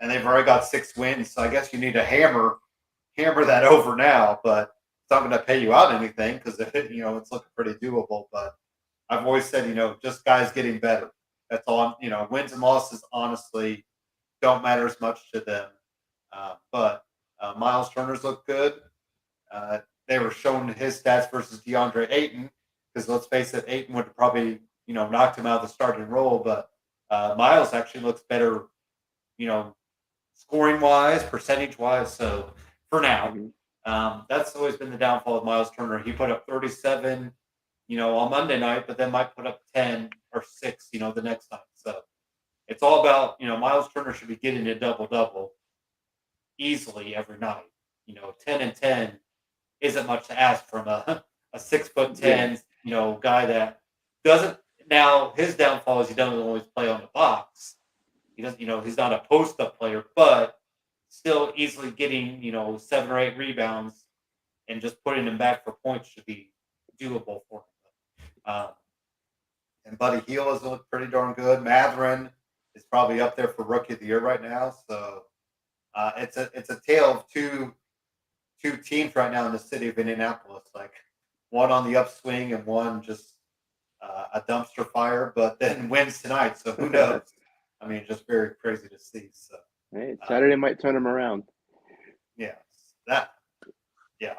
and they've already got 6 wins. So I guess you need to hammer that over now, but it's not going to pay you out anything because it's looking pretty doable. But I've always said, just guys getting better. That's all. Wins and losses honestly don't matter as much to them. But Miles Turner's looked good. They were showing his stats versus DeAndre Ayton because let's face it, Ayton would have probably knocked him out of the starting role, but Miles actually looks better, scoring wise, percentage wise. So for now, that's always been the downfall of Miles Turner. He put up 37, on Monday night, but then might put up 10 or 6, the next night. So it's all about Miles Turner should be getting a double easily every night. 10 and 10 isn't much to ask from a 6'10", guy that doesn't. Now his downfall is he doesn't always play on the box. He doesn't, he's not a post-up player, but still easily getting 7 or 8 rebounds and just putting him back for points should be doable for him. And Buddy Hield has looked pretty darn good. Matherin is probably up there for Rookie of the Year right now. So it's a tale of two teams right now in the city of Indianapolis, like one on the upswing and one just a dumpster fire, but then wins tonight. So who knows? I mean, just very crazy to see. So hey, Saturday might turn them around. Yeah,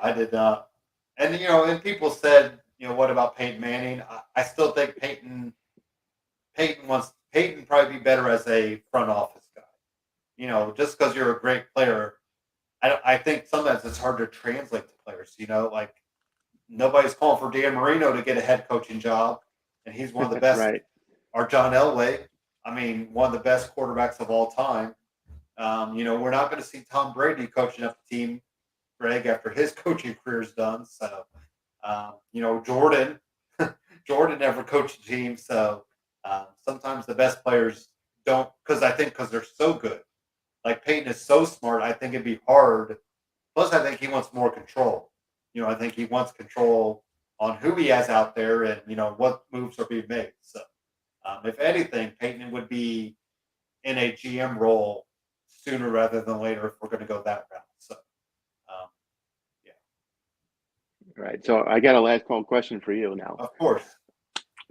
I did not. And and people said, what about Peyton Manning? I still think Peyton probably be better as a front office guy. Just because you're a great player, I think sometimes it's hard to translate to players. Like nobody's calling for Dan Marino to get a head coaching job, and he's one of the best. Right. Or John Elway, one of the best quarterbacks of all time. We're not going to see Tom Brady coaching up the team, Greg, after his coaching career is done. So, Jordan, Jordan never coached a team. So sometimes the best players don't, because they're so good. Like Peyton is so smart. I think it'd be hard. Plus, I think he wants more control. I think he wants control on who he has out there and what moves are being made. So, if anything, Peyton would be in a GM role sooner rather than later if we're going to go that route. So, um, yeah, Right. So I got a last call question for you now. of course.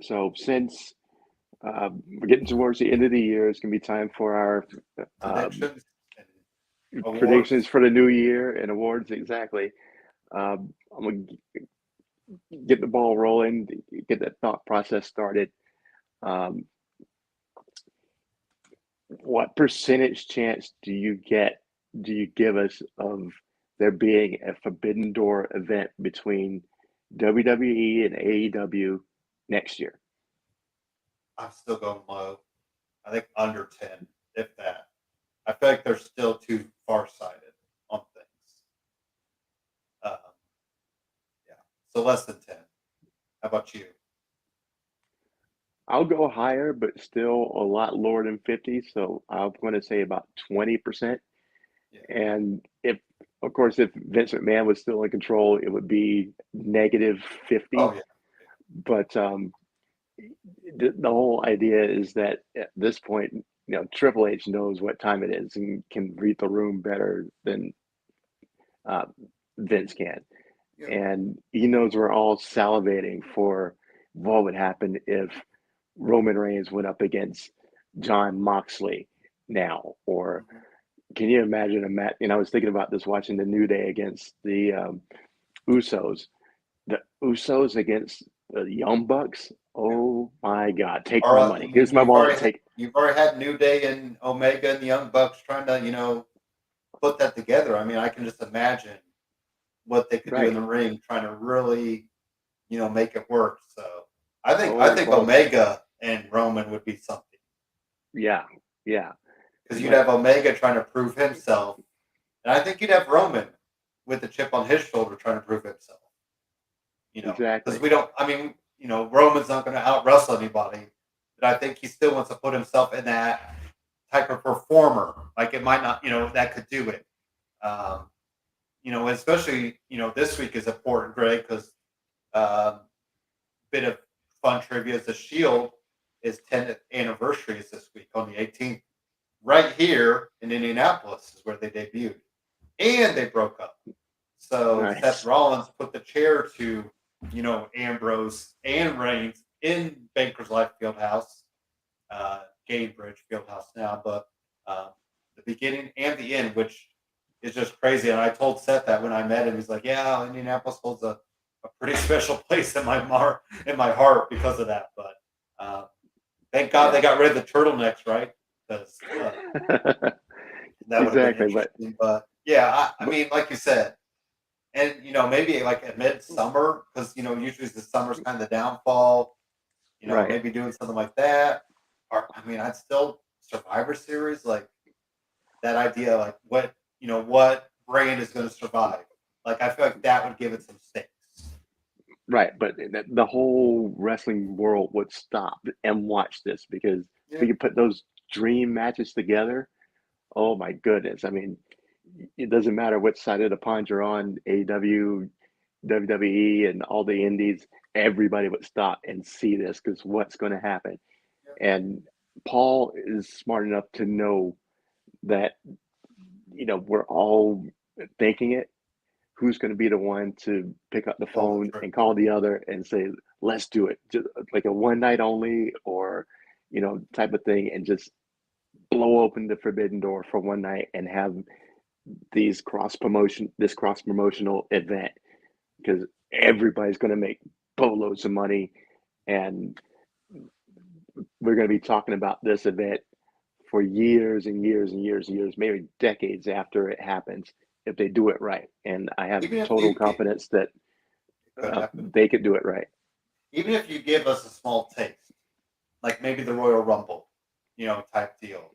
So since we're getting towards the end of the year, it's going to be time for our Predictions and awards. predictions for the new year and awards. Exactly. I'm going to get the ball rolling, get that thought process started. What percentage chance do you give us of there being a Forbidden Door event between WWE and AEW next year? I'm still going low. I think under 10, if that. I feel like they're still too far-sighted on things. Yeah, so less than 10. How about you? I'll go higher, but still a lot lower than 50. So I'm going to say about 20%. Yeah. And if Vince McMahon was still in control, it would be negative 50. Oh, yeah. But the whole idea is that at this point, Triple H knows what time it is and can read the room better than Vince can. Yeah. And he knows we're all salivating for what would happen if Roman Reigns went up against John Moxley now. Or can you imagine a match? I was thinking about this watching the New Day against the Usos. The Usos against the Young Bucks. Oh my God! Take my money. Here's my wallet. You've already had New Day and Omega and the Young Bucks trying to, put that together. I can just imagine what they could do in the ring, trying to really, make it work. So I think Omega and Roman would be something. Yeah. Because you'd have Omega trying to prove himself, and I think you'd have Roman with the chip on his shoulder trying to prove himself. Exactly. Because we don't. Roman's not going to out wrestle anybody, but I think he still wants to put himself in that type of performer. Like it might not, that could do it. Especially, this week is important, Greg, because bit of fun trivia is the Shield is 10th anniversary is this week on the 18th, right here in Indianapolis is where they debuted, and they broke up. So nice. Seth Rollins put the chair to, Ambrose and Reigns in Bankers Life Fieldhouse, Gainbridge Fieldhouse now, but the beginning and the end, which is just crazy. And I told Seth that when I met him, he's like, "Yeah, Indianapolis holds a pretty special place in my heart because of that." But thank God they got rid of the turtlenecks, right? Because that would have been interesting. But yeah, I mean, like you said, and maybe like a midsummer, because usually the summer's kind of the downfall. Maybe doing something like that. Or I'd still Survivor Series, like that idea, like what brand is going to survive. Like I feel like that would give it some stakes. Right, but the whole wrestling world would stop and watch this because if you could put those dream matches together, oh my goodness. It doesn't matter which side of the pond you're on, AEW, WWE, and all the indies, everybody would stop and see this because what's going to happen. And Paul is smart enough to know that, we're all thinking it. Who's going to be the one to pick up the phone and call the other and say, let's do it, just like a one night only or, type of thing, and just blow open the Forbidden Door for one night and have this cross promotional event, because everybody's going to make boatloads of money, and we're going to be talking about this event for years and years and years and years, maybe decades after it happens. if they do it right. And I have Even if total you confidence that it could happen. they could do it right. Even if you give us a small taste, like maybe the Royal Rumble, type deal.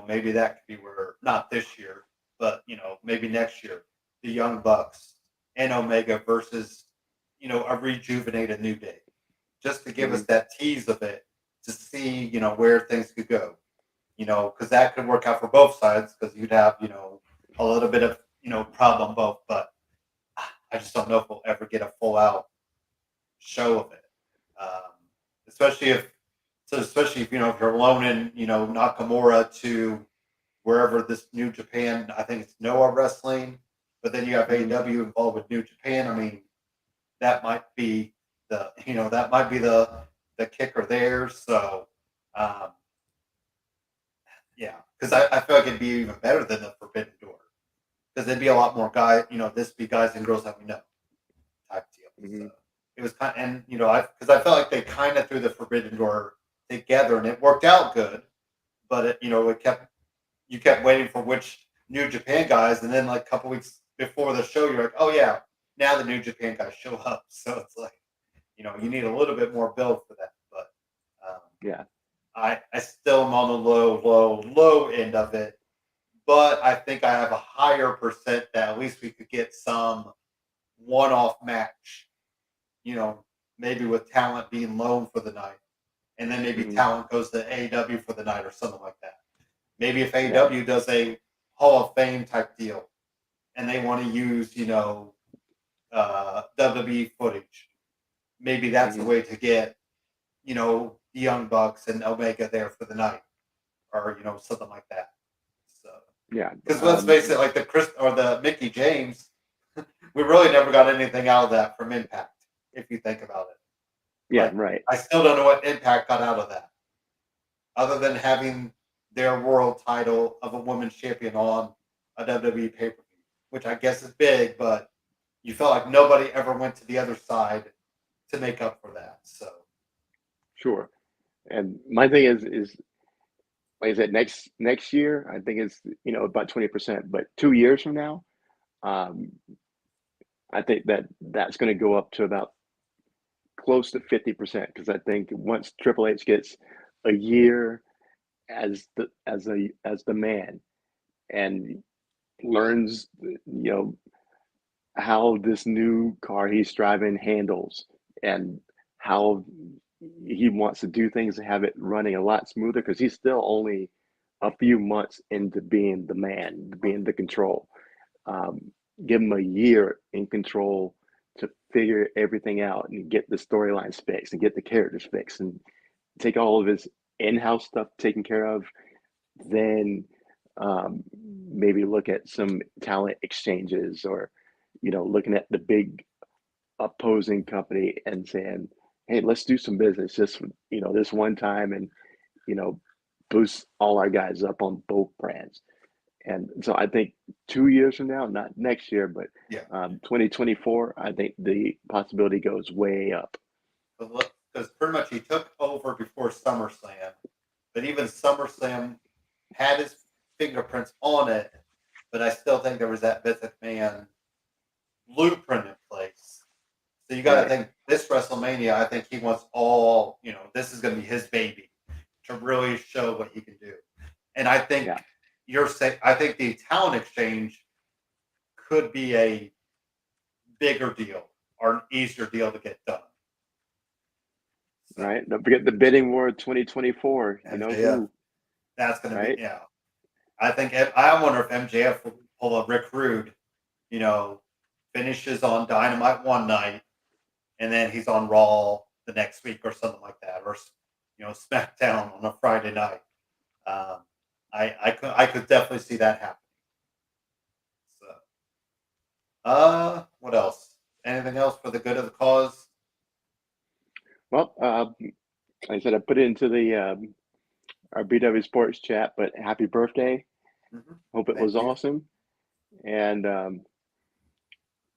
Maybe that could be where, not this year, but maybe next year, the Young Bucks and Omega versus, a rejuvenated New Day, just to give us that tease of it to see, where things could go, because that could work out for both sides, because you'd have, a little bit of, problem both, but I just don't know if we'll ever get a full out show of it. Um, especially if if if you're loaning Nakamura to wherever this New Japan, I think it's Noah Wrestling, but then you have AEW involved with New Japan. I mean, that might be the kicker there. So yeah, because I feel like it'd be even better than the Forbidden Door, because there'd be a lot more guys. This be guys and girls that we know type deal. So it was kind of, and because I felt like they kind of threw the Forbidden Door together, and it worked out good. But you kept waiting for which New Japan guys, and then like a couple weeks before the show, you're like, oh yeah, now the New Japan guys show up. So it's like, you need a little bit more build for that. But Yeah. I still am on the low end of it. But I think I have a higher percent that at least we could get some one-off match, maybe with talent being loaned for the night. And then maybe talent goes to AEW for the night or something like that. Maybe if AEW does a Hall of Fame type deal and they want to use, WWE footage, maybe that's a way to get, the Young Bucks and Omega there for the night, or something like that. So yeah, because let's face it, like the Chris or the Mickey James, we really never got anything out of that from Impact, if you think about it. Yeah, Like, right. I still don't know what Impact got out of that, other than having their world title of a women's champion on a WWE pay-per-view, which I guess is big, but you felt like nobody ever went to the other side to make up for that. So Sure. And my thing is like I said, next year, I think it's about 20%, but 2 years from now, um, I think that's going to go up to about close to 50%, because I think once Triple H gets a year as the man and learns how this new car he's driving handles, and how he wants to do things to have it running a lot smoother, because he's still only a few months into being the man, being the control. Um, Give him a year in control to figure everything out and get the storylines fixed and get the characters fixed and take all of his in-house stuff taken care of, then maybe look at some talent exchanges, or looking at the big opposing company and saying, hey, let's do some business this one time, and you know boost all our guys up on both brands. And so I think 2 years from now, not next year, but yeah, 2024, I think the possibility goes way up. because pretty much he took over before SummerSlam, but even SummerSlam had his fingerprints on it. But I still think there was that Vince McMahon blueprint in place. So you got to Right. think this WrestleMania. I think he wants all. This is going to be his baby to really show what he can do. And I think Yeah. you're saying. I think the talent exchange could be a bigger deal or an easier deal to get done. So, Right. Don't forget the bidding war 2024. You know MJF, who? that's going to Right. be I think I wonder if MJF will pull a Rick Rude. Finishes on Dynamite one night, and then he's on Raw the next week or something like that, or SmackDown on a Friday night. I could definitely see that happening. So, what else? Anything else for the good of the cause? Well, like I said, I put it into the our BW Sports chat, but happy birthday. Hope it Thank was you. awesome. And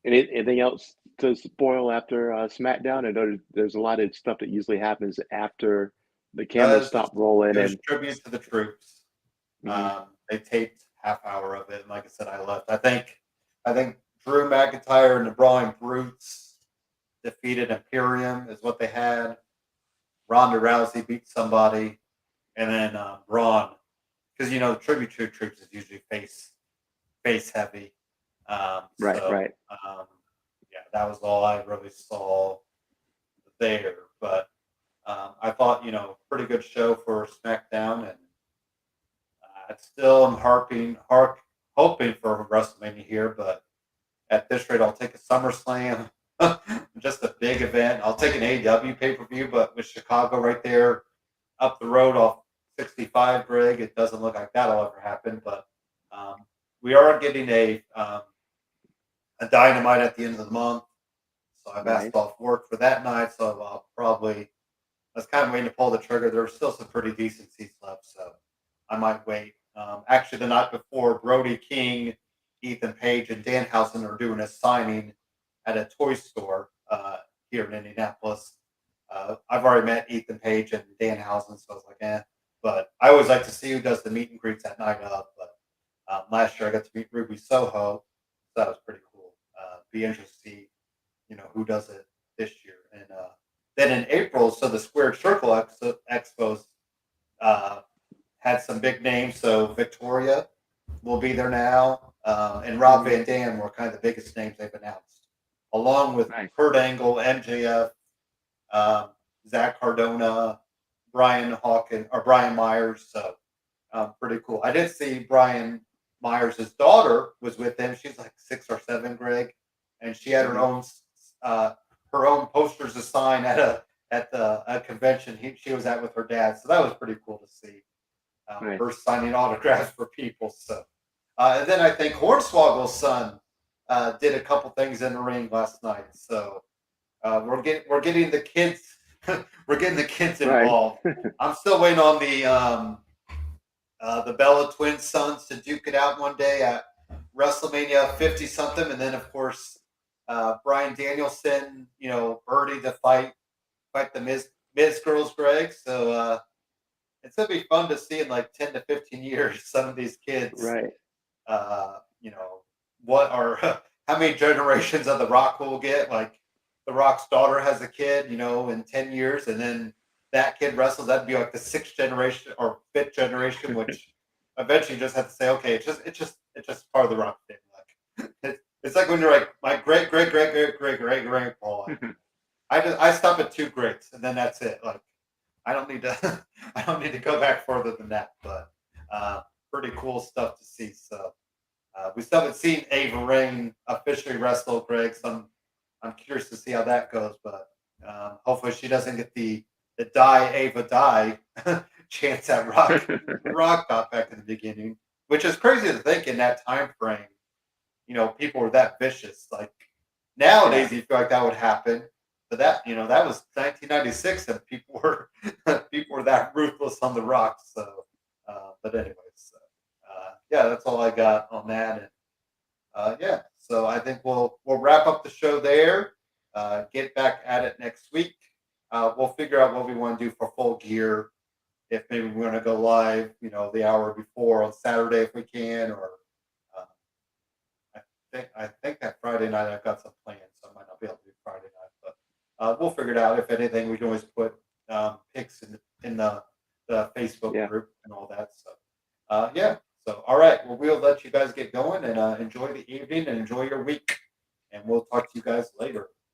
anything else to spoil after SmackDown? I know there's a lot of stuff that usually happens after the cameras stop rolling. It was And tribute to the troops. Mhm. They taped half hour of it. And like I said, I left. I think Drew McIntyre and the Brawling Brutes defeated Imperium is what they had. Ronda Rousey beat somebody, and then Braun, because the Tribute to Troops is usually face heavy. Right, So right. yeah, that was all I really saw there. But I thought pretty good show for SmackDown, and I still am hoping for WrestleMania here, but at this rate, I'll take a SummerSlam, just a big event. I'll take an AEW pay-per-view, but with Chicago right there up the road off 65, Greg, it doesn't look like that'll ever happen. But we are getting a Dynamite at the end of the month, so I've asked off work for that night. So I was kind of waiting to pull the trigger. There's still some pretty decent seats left, so I might wait. Actually, the night before, Brody King, Ethan Page, and Danhausen are doing a signing at a toy store here in Indianapolis. I've already met Ethan Page and Danhausen, so I was like, eh. But I always like to see who does the meet and greets at night of. But last year I got to meet Ruby Soho, so that was pretty cool. Be interested to see, who does it this year. And then in April, so the Squared Circle Expos had some big names. So Victoria will be there now, and Rob Van Dam were kind of the biggest names they've announced, along with Kurt Angle, MJF, Zach Cardona, Brian Hawkins or Brian Myers. So pretty cool. I did see Brian Myers' daughter was with them. She's like 6 or 7, Greg, and she had her own posters to sign at a convention she was at with her dad. So that was pretty cool to see. Her signing autographs for people. So, and then I think Hornswoggle's son did a couple things in the ring last night. So we're getting the kids involved. I'm still waiting on the Bella twin sons to duke it out one day at WrestleMania 50 something, and then of course Bryan Danielson, Birdie to fight the Miz girls, Greg. So it's gonna be fun to see in like 10 to 15 years some of these kids. Right. What are how many generations of The Rock will get? Like The Rock's daughter has a kid, in 10 years, and then that kid wrestles. That'd be like the 6th generation or 5th generation, which eventually you just have to say, okay, it's just part of the Rock family. Like, it's like when you're like my great grandpa. I stop at 2 greats, and then that's it. Like I don't need to go back further than that. But pretty cool stuff to see. So we still haven't seen Ava Raine officially wrestle, Greg. So I'm curious to see how that goes. But hopefully she doesn't get the die Ava die chance at Rock got back in the beginning, which is crazy to think in that time frame. People were that vicious. Like nowadays, you feel like that would happen, but that was 1996, and people were that ruthless on The Rock. So, but anyways, yeah, that's all I got on that, and yeah. So I think we'll wrap up the show there. Get back at it next week. We'll figure out what we want to do for Full Gear. If maybe we want to go live, the hour before on Saturday if we can, or I think that Friday night I've got some plans, so I might not be able to do Friday night, but we'll figure it out. If anything, we can always put pics in the Facebook group and all that. So yeah. So all right, well we'll let you guys get going and enjoy the evening and enjoy your week, and we'll talk to you guys later.